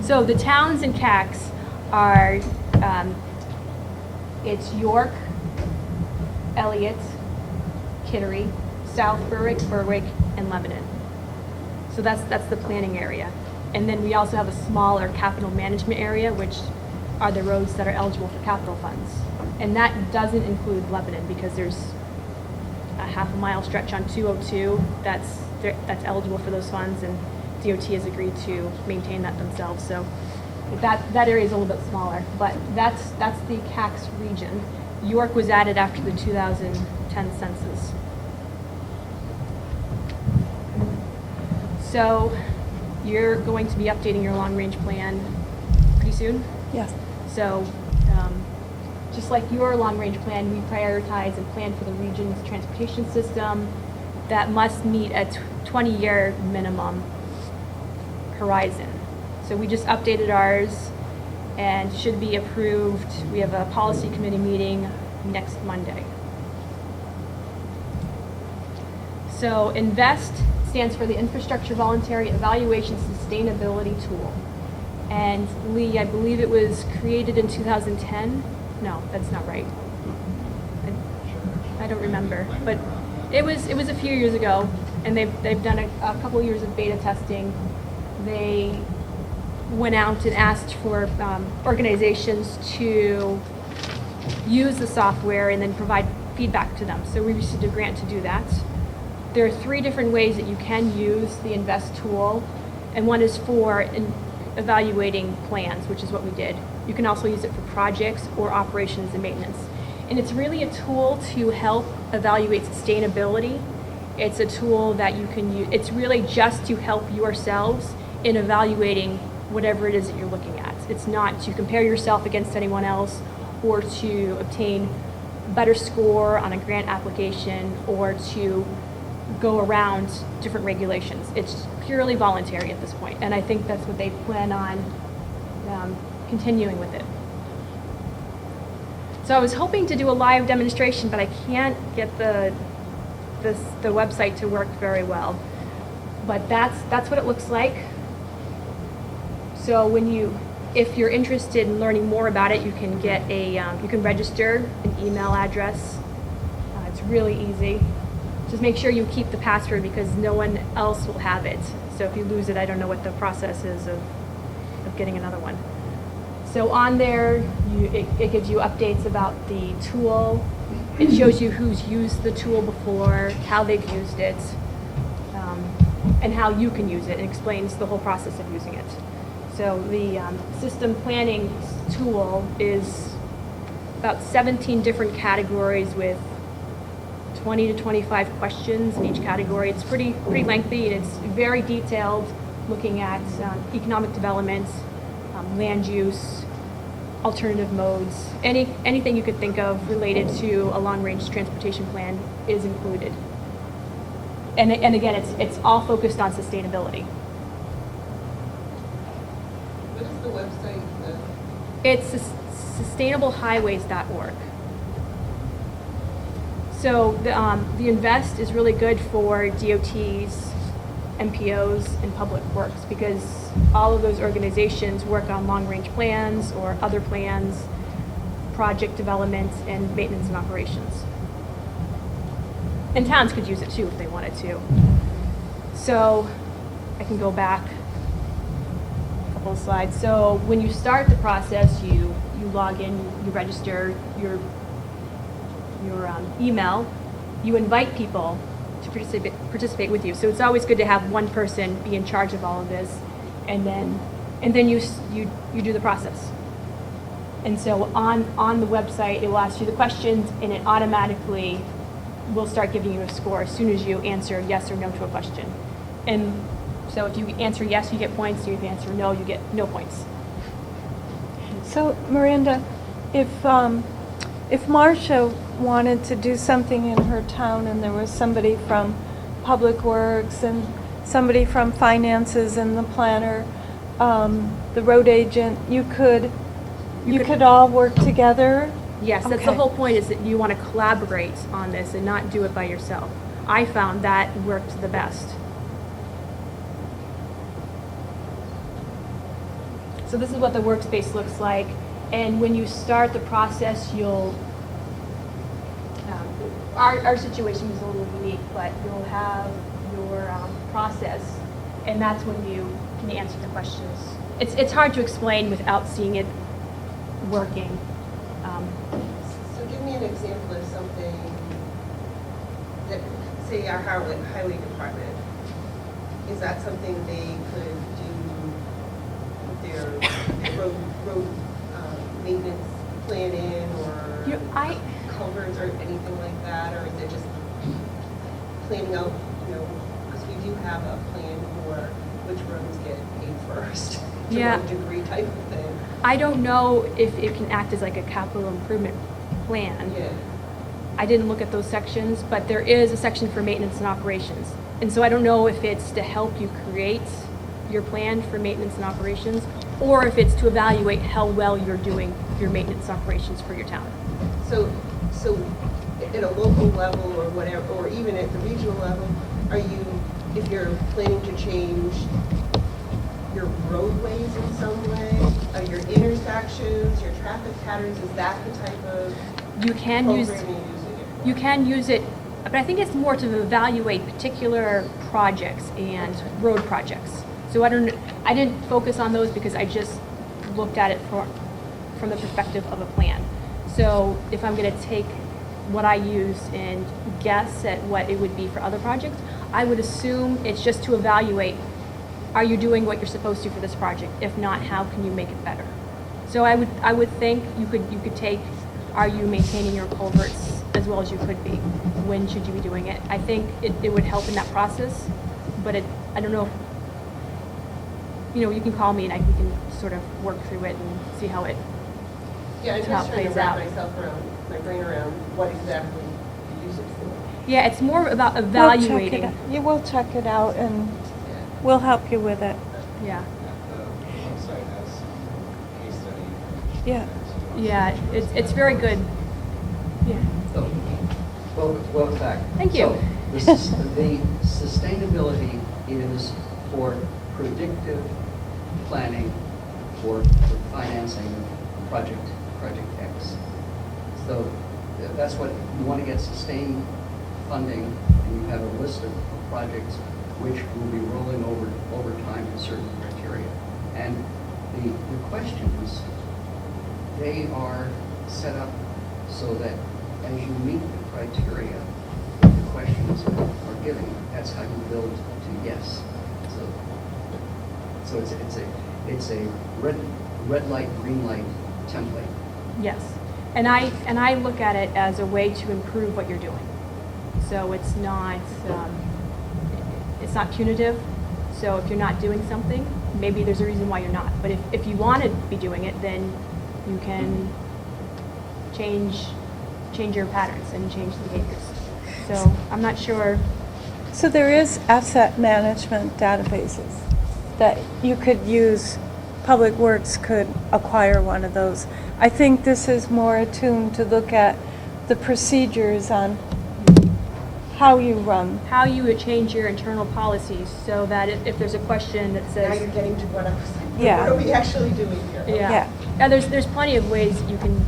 Speaker 12: So the towns in CACS are, it's York, Elliott, Kittery, South Berwick, and Lebanon. So that's the planning area. And then we also have a smaller capital management area, which are the roads that are eligible for capital funds. And that doesn't include Lebanon, because there's a half-a-mile stretch on 202 that's eligible for those funds, and DOT has agreed to maintain that themselves. So that area is a little bit smaller, but that's the CACS region. York was added after the 2010 census. So you're going to be updating your long-range plan pretty soon?
Speaker 3: Yes.
Speaker 12: So just like your long-range plan, we prioritize and plan for the region's transportation system that must meet a 20-year minimum horizon. So we just updated ours and should be approved. We have a policy committee meeting next Monday. So INVEST stands for the Infrastructure Voluntary Evaluation Sustainability Tool. And Lee, I believe it was created in 2010. No, that's not right. I don't remember, but it was a few years ago, and they've done a couple years of beta testing. They went out and asked for organizations to use the software and then provide feedback to them. So we received a grant to do that. There are 3 different ways that you can use the Invest tool, and one is for evaluating plans, which is what we did. You can also use it for projects or operations and maintenance. And it's really a tool to help evaluate sustainability. It's a tool that you can use. It's really just to help yourselves in evaluating whatever it is that you're looking at. It's not to compare yourself against anyone else or to obtain a better score on a grant application or to go around different regulations. It's purely voluntary at this point, and I think that's what they plan on continuing with it. So I was hoping to do a live demonstration, but I can't get the website to work very well. But that's what it looks like. So if you're interested in learning more about it, you can get you can register an email address. It's really easy. Just make sure you keep the password because no one else will have it. So if you lose it, I don't know what the process is of getting another one. So on there, it gives you updates about the tool. It shows you who's used the tool before, how they've used it, and how you can use it. It explains the whole process of using it. So the system planning tool is about 17 different categories with 20 to 25 questions in each category. It's pretty lengthy, and it's very detailed, looking at economic development, land use, alternative modes, anything you could think of related to a long-range transportation plan is included. And again, it's all focused on sustainability.
Speaker 8: What is the website?
Speaker 12: It's sustainablehighways.org. So the Invest is really good for DOTs, MPOs, and public works because all of those organizations work on long-range plans or other plans, project development, and maintenance and operations. And towns could use it too if they wanted to. So I can go back a couple of slides. So when you start the process, you log in, you register your email, you invite people to participate with you. So it's always good to have one person be in charge of all of this, and then you do the process. And so on the website, it will ask you the questions, and it automatically will start giving you a score as soon as you answer yes or no to a question. And so if you answer yes, you get points. If you answer no, you get no points.
Speaker 3: So Miranda, if Marcia wanted to do something in her town and there was somebody from Public Works and somebody from finances and the planner, the road agent, you could all work together?
Speaker 12: Yes, that's the whole point, is that you want to collaborate on this and not do it by yourself. I found that worked the best. So this is what the workspace looks like. And when you start the process, our situation is a little unique, but you'll have your process, and that's when you can answer the questions. It's hard to explain without seeing it working.
Speaker 8: So give me an example of something that, say, our highway department, is that something they could do with their road maintenance plan in, or culverts or anything like that, or is it just planning out, because we do have a plan for which roads get paid first, to what degree type of thing.
Speaker 12: I don't know if it can act as like a capital improvement plan.
Speaker 8: Yeah.
Speaker 12: I didn't look at those sections, but there is a section for maintenance and operations. And so I don't know if it's to help you create your plan for maintenance and operations, or if it's to evaluate how well you're doing your maintenance operations for your town.
Speaker 8: So at a local level or whatever, or even at the regional level, if you're planning to change your roadways in some way, your intersections, your traffic patterns, is that the type of program you're using it for?
Speaker 12: You can use it, but I think it's more to evaluate particular projects and road projects. So I didn't focus on those because I just looked at it from the perspective of a plan. So if I'm going to take what I use and guess at what it would be for other projects, I would assume it's just to evaluate, are you doing what you're supposed to for this project? If not, how can you make it better? So I would think you could take, are you maintaining your culverts as well as you could be? When should you be doing it? I think it would help in that process, but I don't know. You can call me and we can sort of work through it and see how it
Speaker 8: Yeah, I'm
Speaker 12: how
Speaker 8: just
Speaker 12: it
Speaker 8: trying to
Speaker 12: plays
Speaker 8: wrap
Speaker 12: out.
Speaker 8: my brain around what exactly you use it for.
Speaker 12: Yeah, it's more about evaluating.
Speaker 3: You will check it out and we'll help you with it.
Speaker 12: Yeah.
Speaker 13: The website has case study.
Speaker 3: Yeah.
Speaker 12: Yeah, it's very good. Yeah.
Speaker 11: So, welcome back.
Speaker 12: Thank you.
Speaker 11: So, the sustainability is for predictive planning for financing project X. So that's what you want to get sustained funding, and you have a list of projects which will be rolling over time to certain criteria. And the questions, they are set up so that as you meet the criteria, the questions are given. That's how you build to yes. So it's a red light, green light template.
Speaker 12: Yes. And I look at it as a way to improve what you're doing. So it's not punitive. So if you're not doing something, maybe there's a reason why you're not. But if you want to be doing it, then you can change your patterns and change the behaviors. So I'm not sure.
Speaker 3: So there is asset management databases that you could use. Public Works could acquire one of those. I think this is more attuned to look at the procedures on how you run.
Speaker 12: How you would change your internal policies so that if there's a question that
Speaker 8: Now you're
Speaker 12: says,
Speaker 8: getting to what I was saying.
Speaker 3: Yeah.
Speaker 8: What are we actually doing here?
Speaker 12: yeah, there's plenty of ways you can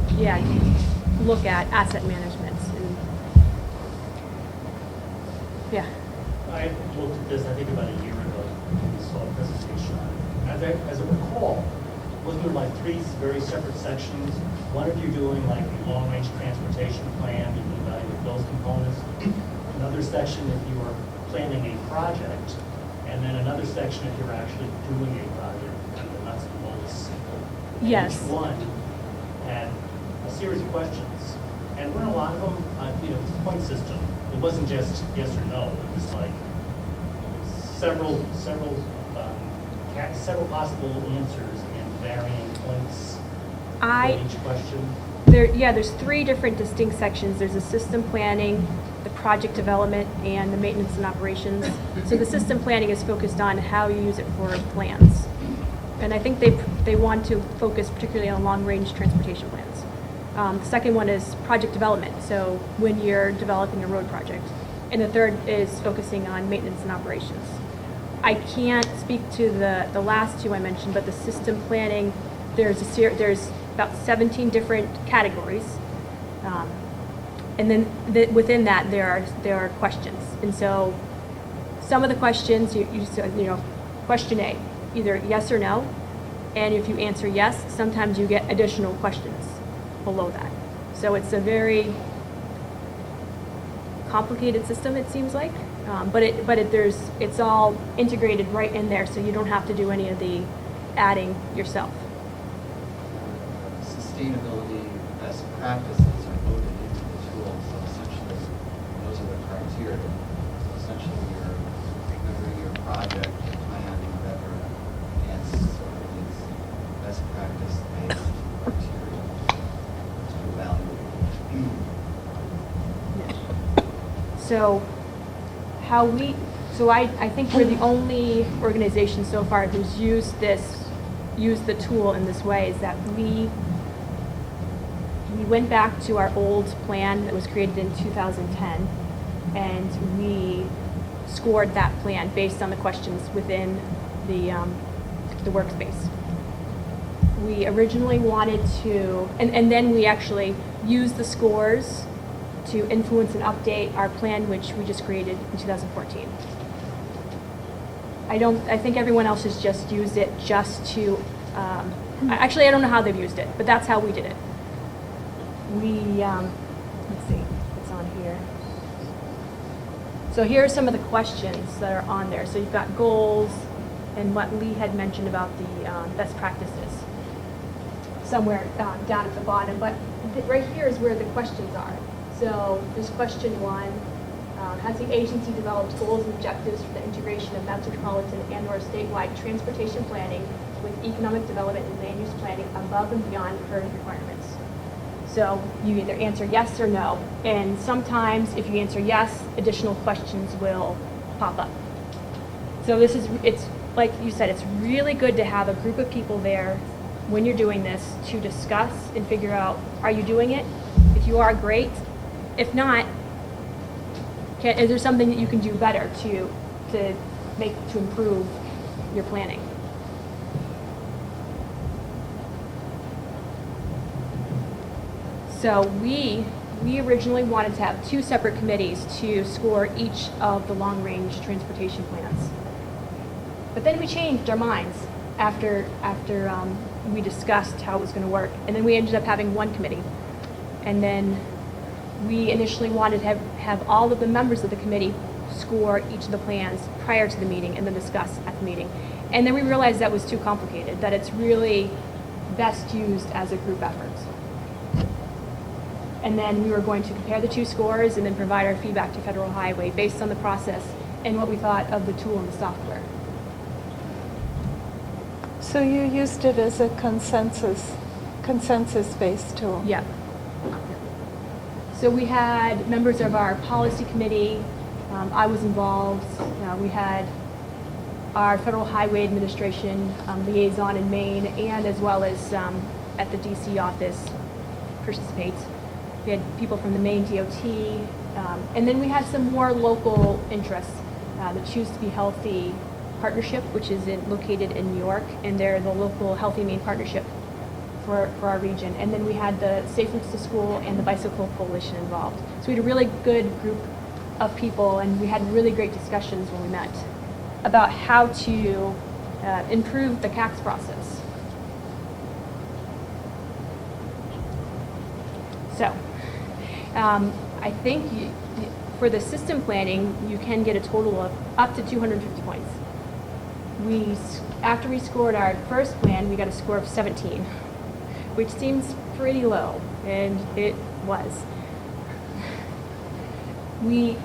Speaker 12: look at asset management. And, yeah.
Speaker 5: I looked at this, I think about a year ago, when we saw a presentation on it. As I recall, wasn't there like 3 very separate sections? One of you doing like the long-range transportation plan, you can evaluate those components. Another section if you are planning a project, and then another section if you're actually doing a project, and the nuts and bolts. And
Speaker 12: Yes.
Speaker 5: each one had a series of questions, and weren't a lot of them, it was a point system. It wasn't just yes or no. It was like several possible answers and varying points for each question.
Speaker 12: There's 3 different distinct sections. There's the system planning, the project development, and the maintenance and operations. So the system planning is focused on how you use it for plans. And I think they want to focus particularly on long-range transportation plans. The second one is project development, so when you're developing a road project. And the third is focusing on maintenance and operations. I can't speak to the last 2 I mentioned, but the system planning, there's about 17 different categories. And then within that, there are questions. And so some of the questions, question A, either yes or no. And if you answer yes, sometimes you get additional questions below that. So it's a very complicated system, it seems like. It's all integrated right in there, so you don't have to do any of the adding yourself.
Speaker 13: Sustainability best practices are loaded into the tool, so essentially, those are the criteria. So essentially, you're reviewing your project, your plan, whatever, against sort of these best practice-based criteria to evaluate.
Speaker 12: So I think we're the only organization so far who's used the tool in this way, is that we went back to our old plan that was created in 2010, and we scored that plan based on the questions within the workspace. We originally wanted to, and then we actually used the scores to influence and update our plan, which we just created in 2014. I think everyone else has just used it just to, actually, I don't know how they've used it, but that's how we did it. We, let's see, it's on here. So here are some of the questions that are on there. So you've got goals and what Lee had mentioned about the best practices somewhere down at the bottom. But right here is where the questions are. So there's question 1. Has the agency developed goals and objectives for the integration of metropolitan and/or statewide transportation planning with economic development and land use planning above and beyond current requirements? So you either answer yes or no. And sometimes if you answer yes, additional questions will pop up. So it's like you said, it's really good to have a group of people there when you're doing this to discuss and figure out, are you doing it? If you are, great. If not, is there something that you can do better to improve your planning? So we originally wanted to have 2 separate committees to score each of the long-range transportation plans. But then we changed our minds after we discussed how it was going to work. And then we ended up having 1 committee. And then we initially wanted to have all of the members of the committee score each of the plans prior to the meeting and then discuss at the meeting. And then we realized that was too complicated, that it's really best used as a group effort. And then we were going to compare the 2 scores and then provide our feedback to Federal Highway based on the process and what we thought of the tool and the software.
Speaker 3: So you used it as a consensus-based tool?
Speaker 12: Yeah. So we had members of our policy committee. I was involved. We had our Federal Highway Administration liaison in Maine, and as well as at the DC office participate. We had people from the Maine DOT, and then we had some more local interests. The Choose to Be Healthy Partnership, which is located in New York, and they're the local Healthy Maine Partnership for our region. And then we had the Safe Routes to School and the Bicycle Coalition involved. So we had a really good group of people, and we had really great discussions when we met about how to improve the CACS process. So I think for the system planning, you can get a total of up to 250 points. After we scored our first plan, we got a score of 17, which seems pretty low, and it was. We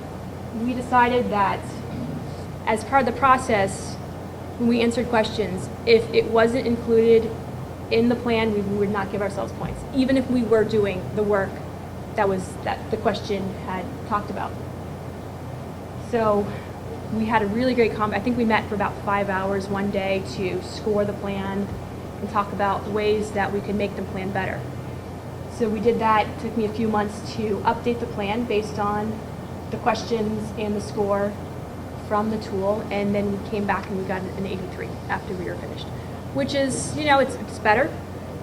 Speaker 12: decided that as part of the process, when we answered questions, if it wasn't included in the plan, we would not give ourselves points, even if we were doing the work that the question had talked about. So we had a really great I think we met for about 5 hours one day to score the plan and talk about ways that we could make the plan better. So we did that. It took me a few months to update the plan based on the questions and the score from the tool, and then we came back and we got an 83 after we were finished, which is, it's better.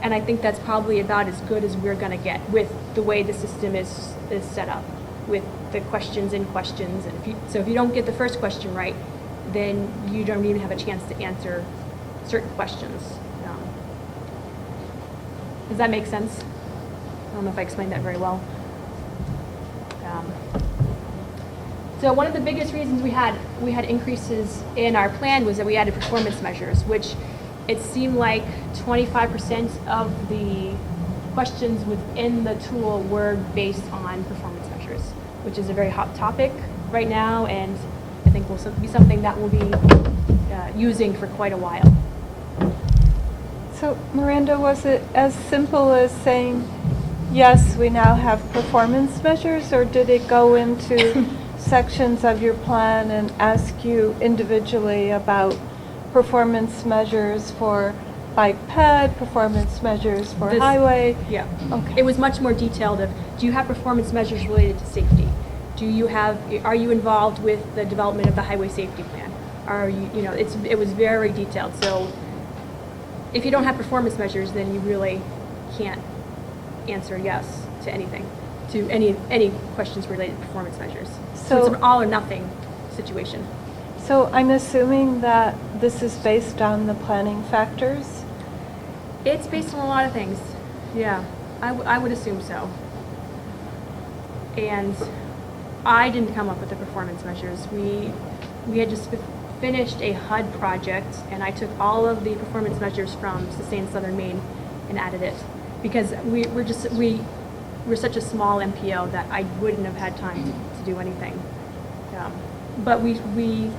Speaker 12: And I think that's probably about as good as we're going to get with the way the system is set up, with the questions in questions. And if you don't get the first question right, then you don't even have a chance to answer certain questions. Does that make sense? I don't know if I explained that very well. So one of the biggest reasons we had increases in our plan was that we added performance measures, which it seemed like 25% of the questions within the tool were based on performance measures, which is a very hot topic right now, and I think will be something that we'll be using for quite a while.
Speaker 3: So Miranda, was it as simple as saying, yes, we now have performance measures, or did it go into sections of your plan and ask you individually about performance measures for bike ped, performance measures for highway?
Speaker 12: Yeah.
Speaker 3: Okay.
Speaker 12: It was much more detailed of, do you have performance measures related to safety? Are you involved with the development of the highway safety plan? It was very detailed. So if you don't have performance measures, then you really can't answer yes to anything, to any questions related to performance measures. So it's an all or nothing situation.
Speaker 3: So I'm assuming that this is based on the planning factors?
Speaker 12: It's based on a lot of things. Yeah, I would assume so. And I didn't come up with the performance measures. We had just finished a HUD project, and I took all of the performance measures from Sustain Southern Maine and added it because we're such a small MPO that I wouldn't have had time to do anything. But we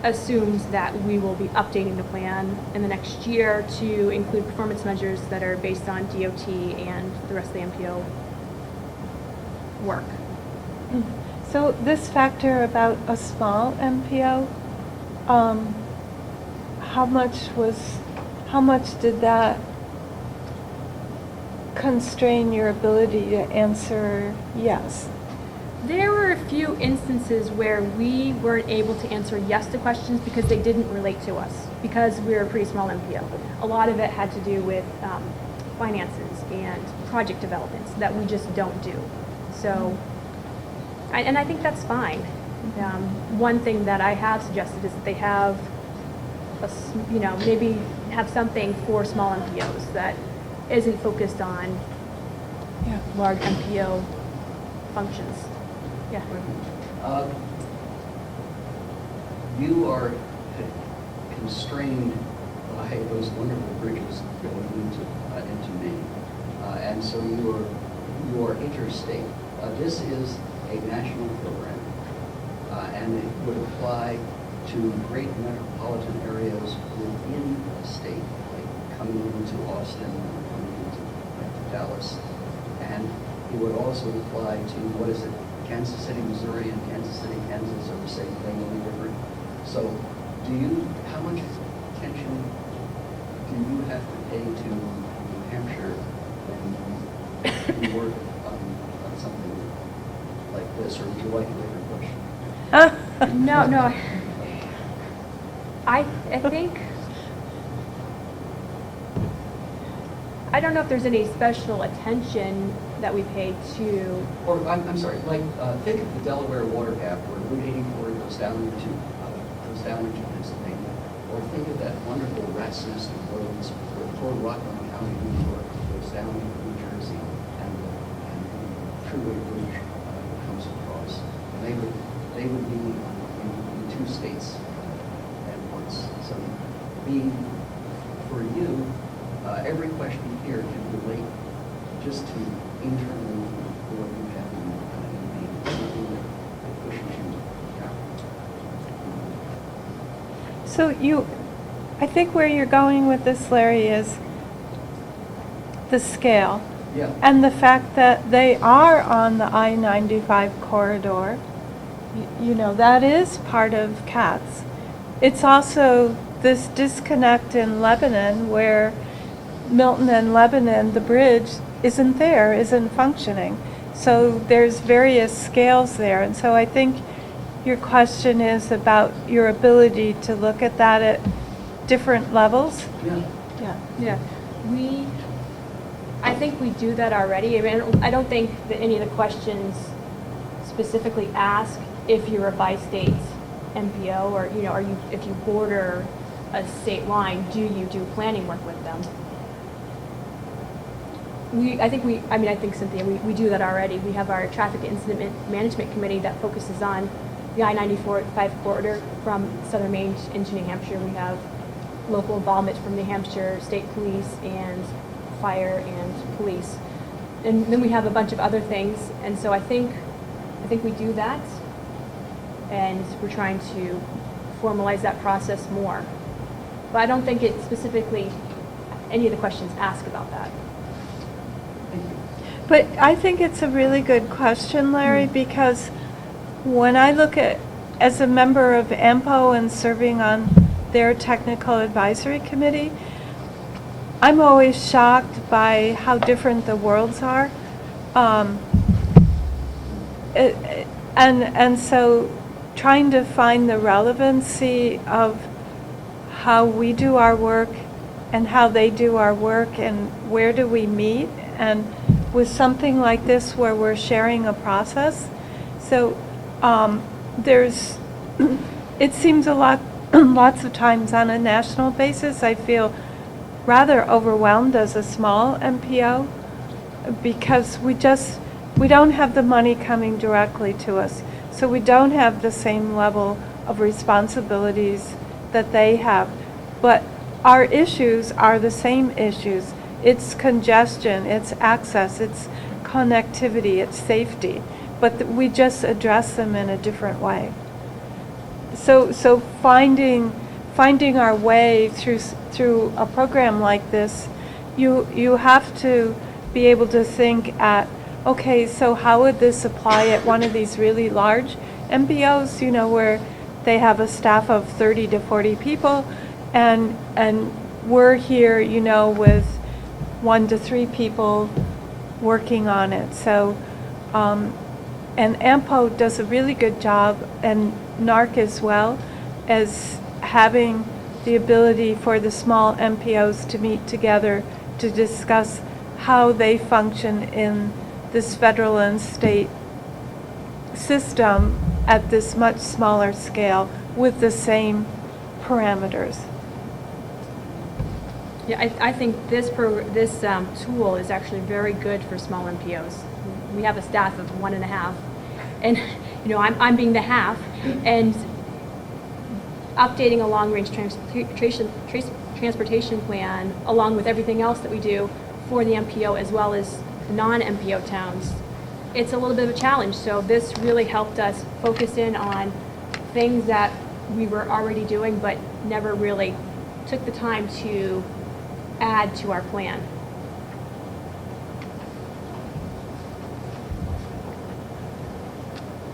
Speaker 12: assumes that we will be updating the plan in the next year to include performance measures that are based on DOT and the rest of the MPO work.
Speaker 3: So this factor about a small MPO, how much did that constrain your ability to answer yes?
Speaker 12: There were a few instances where we weren't able to answer yes to questions because they didn't relate to us, because we're a pretty small MPO. A lot of it had to do with finances and project developments that we just don't do. So, and I think that's fine. One thing that I have suggested is that they have, maybe have something for small MPOs that isn't focused on large MPO functions. Yeah.
Speaker 11: You are constrained by those wonderful bridges going into Maine. And so you are interstate. This is a national program, and it would apply to great metropolitan areas within a state, like coming into Austin or coming into Dallas. And it would also apply to, Kansas City, Missouri, and Kansas City, Kansas are the same thing, only different. So how much attention do you have to pay to New Hampshire when you work on something like this, or would you like a different question?
Speaker 12: No. I think, I don't know if there's any special attention that we pay to.
Speaker 11: Or, I'm sorry, think of the Delaware Water Gap where Route 84 goes down into Pennsylvania. Or think of that wonderful rat's nest of roads where Fort Rockland County, New York, goes down into New Jersey, and the Freeway Bridge comes across. And they would be in two states at once. So for you, every question here can relate just to internally what you have in Maine. Something that pushes you out.
Speaker 3: So I think where you're going with this, Larry, is the scale.
Speaker 11: Yeah.
Speaker 3: And the fact that they are on the I-95 corridor, that is part of CATS. It's also this disconnect in Lebanon where Milton and Lebanon, the bridge, isn't functioning. So there's various scales there. And so I think your question is about your ability to look at that at different levels.
Speaker 11: Yeah.
Speaker 12: I think we do that already. I mean, I don't think that any of the questions specifically ask if you're a by-state MPO or, if you border a state line, do you do planning work with them? I think, Cynthia, we do that already. We have our traffic incident management committee that focuses on the I-95 corridor from southern Maine into New Hampshire. We have local involvement from New Hampshire State Police and fire and police. And then we have a bunch of other things. And so I think we do that. And we're trying to formalize that process more. But I don't think it specifically, any of the questions ask about that.
Speaker 3: But I think it's a really good question, Larry, because when I look at, as a member of AMPO and serving on their technical advisory committee, I'm always shocked by how different the worlds are. And so trying to find the relevancy of how we do our work and how they do our work and where do we meet, and with something like this where we're sharing a process. So there's it seems a lot, lots of times on a national basis, I feel rather overwhelmed as a small MPO because we don't have the money coming directly to us. So we don't have the same level of responsibilities that they have. But our issues are the same issues. It's congestion, it's access, it's connectivity, it's safety. But we just address them in a different way. So finding our way through a program like this, you have to be able to think at, okay, so how would this apply at one of these really large MPOs, you know, where they have a staff of 30 to 40 people, and we're here, you know, with 1 to 3 people working on it. So, and AMPO does a really good job, and NARC as well, as having the ability for the small MPOs to meet together to discuss how they function in this federal and state system at this much smaller scale with the same parameters.
Speaker 12: Yeah, I think this tool is actually very good for small MPOs. We have a staff of 1.5, and you know I'm being the half, and updating a long-range transportation plan along with everything else that we do for the MPO as well as non-MPO towns, it's a little bit of a challenge. So this really helped us focus in on things that we were already doing but never really took the time to add to our plan.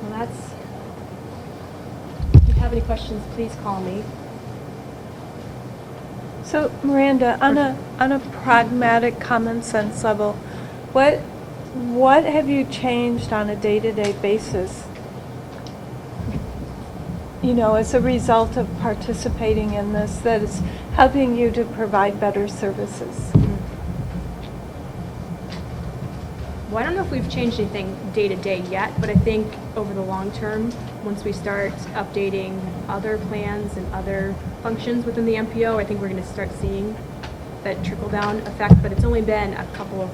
Speaker 12: Well, that's, if you have any questions, please call me.
Speaker 3: So Miranda, on a pragmatic common sense level, what have you changed on a day-to-day basis, you know, as a result of participating in this that is helping you to provide better services?
Speaker 12: Well, I don't know if we've changed anything day to day yet, but I think over the long term, once we start updating other plans and other functions within the MPO, I think we're going to start seeing that trickle-down effect, but it's only been a couple of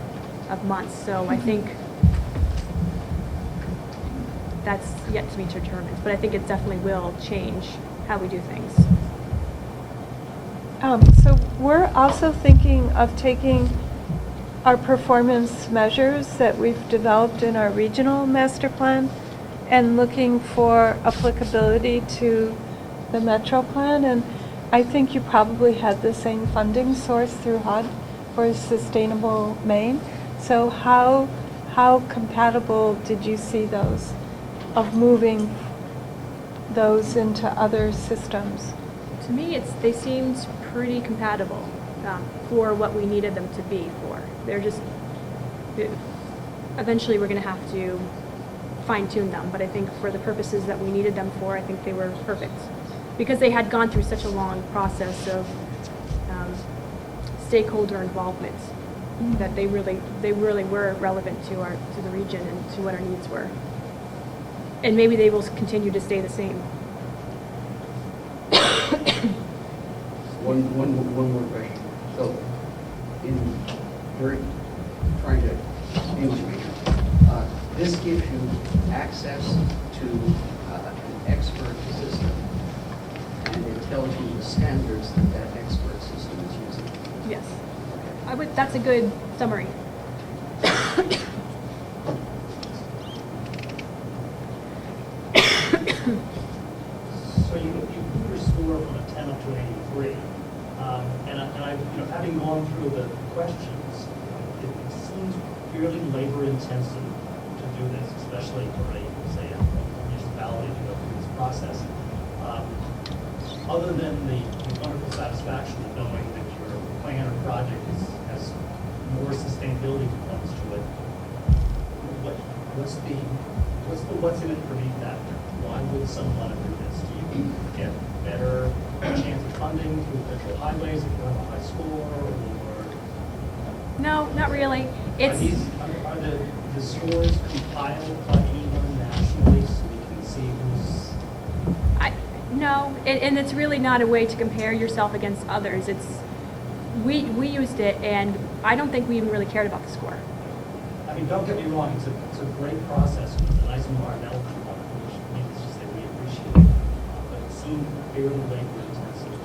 Speaker 12: months, so I think that's yet to be determined, but I think it definitely will change how we do things.
Speaker 3: So we're also thinking of taking our performance measures that we've developed in our regional master plan and looking for applicability to the Metro plan. And I think you probably had the same funding source through HUD for Sustainable Maine. So how compatible did you see those, of moving those into other systems?
Speaker 12: To me, they seemed pretty compatible for what we needed them to be for. They're just, eventually we're going to have to fine-tune them, but I think for the purposes that we needed them for, I think they were perfect. Because they had gone through such a long process of stakeholder involvement, that they really were relevant to the region and to what our needs were. And maybe they will continue to stay the same.
Speaker 11: One more question. So, we're trying to this gives you access to an expert system, and it tells you the standards that expert system is using.
Speaker 12: Yes. That's a good summary.
Speaker 5: So you moved your score from a 10 up to an 83, and I, having gone through the questions, it seems fairly labor intensive to do this, especially for say a municipality to go through this process. Other than the wonderful satisfaction of knowing that your plan or project has more sustainability components to it, what's in it for me factor? Why would someone want to do this? Do you get better chance of funding through federal highways if you have a high score, or?
Speaker 12: No, not really.
Speaker 5: Are the scores compiled by anyone nationally so we can see who's?
Speaker 12: No, and it's really not a way to compare yourself against others. We used it, and I don't think we even really cared about the score.
Speaker 5: I mean, don't get me wrong, it's a great process with the nice environmental component, which needless to say, we appreciate it. But it seemed fairly labor intensive.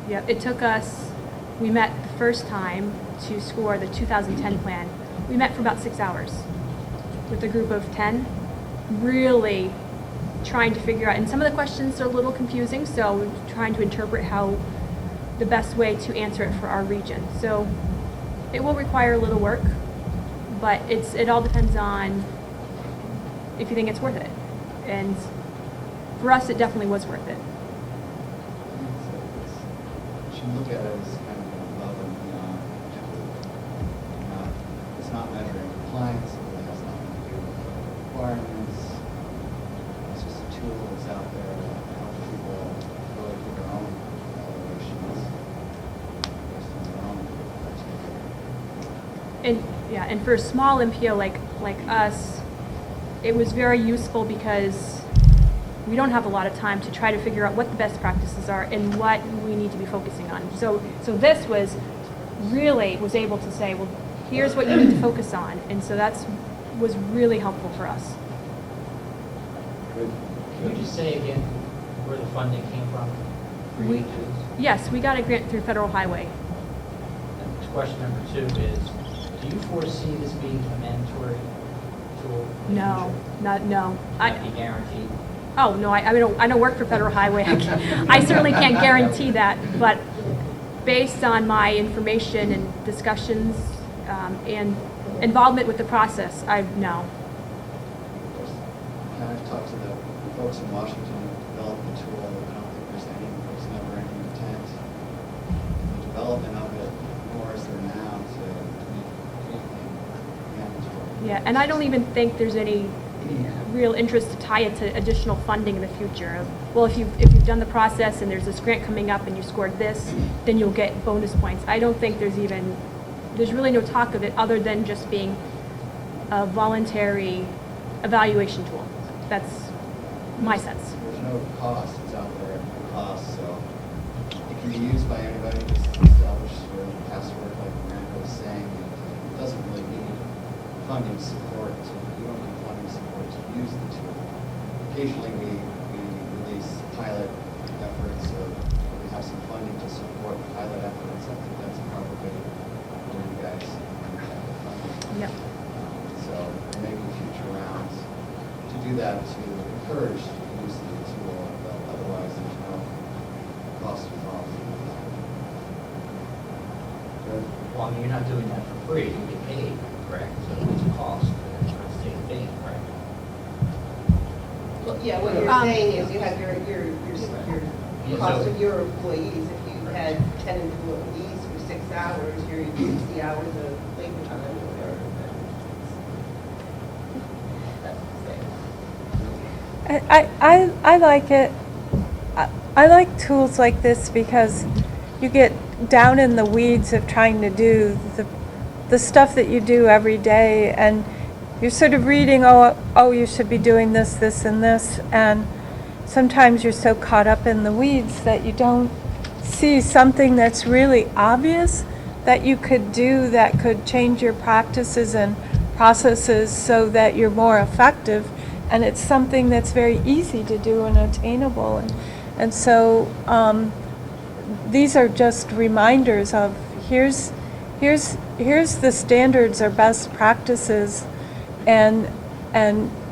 Speaker 12: Yeah, it took us, we met the first time to score the 2010 plan. We met for about 6 hours with a group of 10, really trying to figure out, and some of the questions are a little confusing, so we're trying to interpret how the best way to answer it for our region. So it will require a little work, but it all depends on if you think it's worth it. And for us, it definitely was worth it.
Speaker 13: You should look at it as kind of an above and beyond effort. It's not measuring compliance, it really has nothing to do with the requirements. It's just a tool that's out there to help people really do their own evaluations based on their own criteria.
Speaker 12: And for a small MPO like us, it was very useful because we don't have a lot of time to try to figure out what the best practices are and what we need to be focusing on. So this was able to say, well, here's what you need to focus on, and so was really helpful for us.
Speaker 1: Good.
Speaker 4: Can you just say again where the funding came from? for you to do?
Speaker 12: Yes, we got a grant through Federal Highway.
Speaker 4: And question number 2 is, do you foresee this being a mandatory tool? in the
Speaker 12: No,
Speaker 4: future?
Speaker 12: no.
Speaker 4: Not be guaranteed?
Speaker 12: Oh, no, I don't work for Federal Highway. I certainly can't guarantee that, but based on my information and discussions and involvement with the process, no.
Speaker 13: Kind of talked to the folks in Washington who developed the tool. I don't think there's never any intent in the development of it, nor is there now to make anything mandatory.
Speaker 12: Yeah, and I don't even think there's any real interest to tie it to additional funding in the future. Well, if you've done the process and there's this grant coming up and you scored this, then you'll get bonus points. I don't think there's really no talk of it other than just being a voluntary evaluation tool. That's my sense.
Speaker 13: There's no cost, it's out there at no cost, so it can be used by anybody to establish your password, like Miranda was saying. It doesn't really need funding support you don't need funding support to use the tool. Occasionally we release pilot efforts, or we have some funding to support pilot efforts. I think that's probably where you guys have the funding.
Speaker 12: Yep.
Speaker 13: So there may be future rounds to do that, to encourage the use of the tool, but otherwise there's no cost involved.
Speaker 4: Well, I mean, you're not doing that for free, you get paid, correct? So it's a cost, it's not state fee, correct?
Speaker 8: Well, yeah, what you're saying is you have your
Speaker 4: Yeah,
Speaker 8: cost
Speaker 4: so-
Speaker 8: of your employees. If you had 10 employees for 6 hours, you're 60 hours of labor time or whatever.
Speaker 3: I like it. I like tools like this because you get down in the weeds of trying to do the stuff that you do every day, and you're sort of reading, oh, you should be doing this, this, and this, and sometimes you're so caught up in the weeds that you don't see something that's really obvious that you could do that could change your practices and processes so that you're more effective. And it's something that's very easy to do and attainable. And so these are just reminders of here's the standards or best practices, and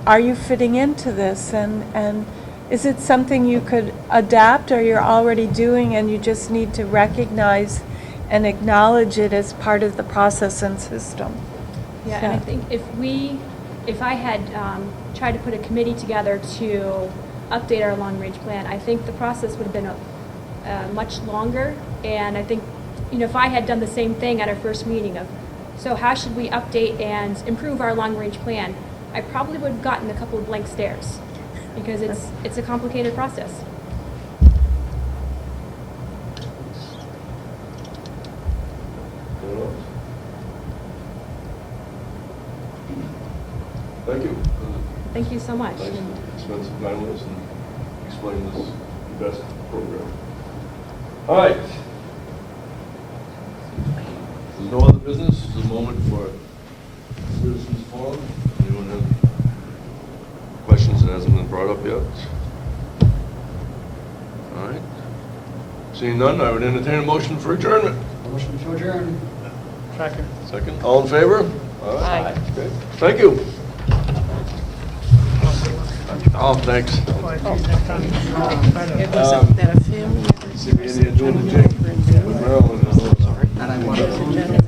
Speaker 3: are you fitting into this? And is it something you could adapt, or you're already doing and you just need to recognize and acknowledge it as part of the process and system?
Speaker 12: Yeah, and I think if I had tried to put a committee together to update our long-range plan, I think the process would have been much longer. And I think, if I had done the same thing at our first meeting of, so how should we update and improve our long-range plan, I probably would have gotten a couple of blank stares because it's a complicated process.
Speaker 1: Anyone else? Thank you.
Speaker 12: Thank you so much.
Speaker 1: Nice to spend some time with us and explain this best program. All right. There's no other business. This is a moment for citizens forum. Anyone have questions that hasn't been brought up yet? All right. Seeing none, I would entertain a motion for adjournment.
Speaker 11: Motion to adjourn.
Speaker 6: Second.
Speaker 1: Second. All in favor? All right.
Speaker 10: Aye.
Speaker 1: Okay. Thank you. Oh, thanks.
Speaker 10: It was that a family member
Speaker 1: See me in here doing the jig. Maryland.
Speaker 11: And I want to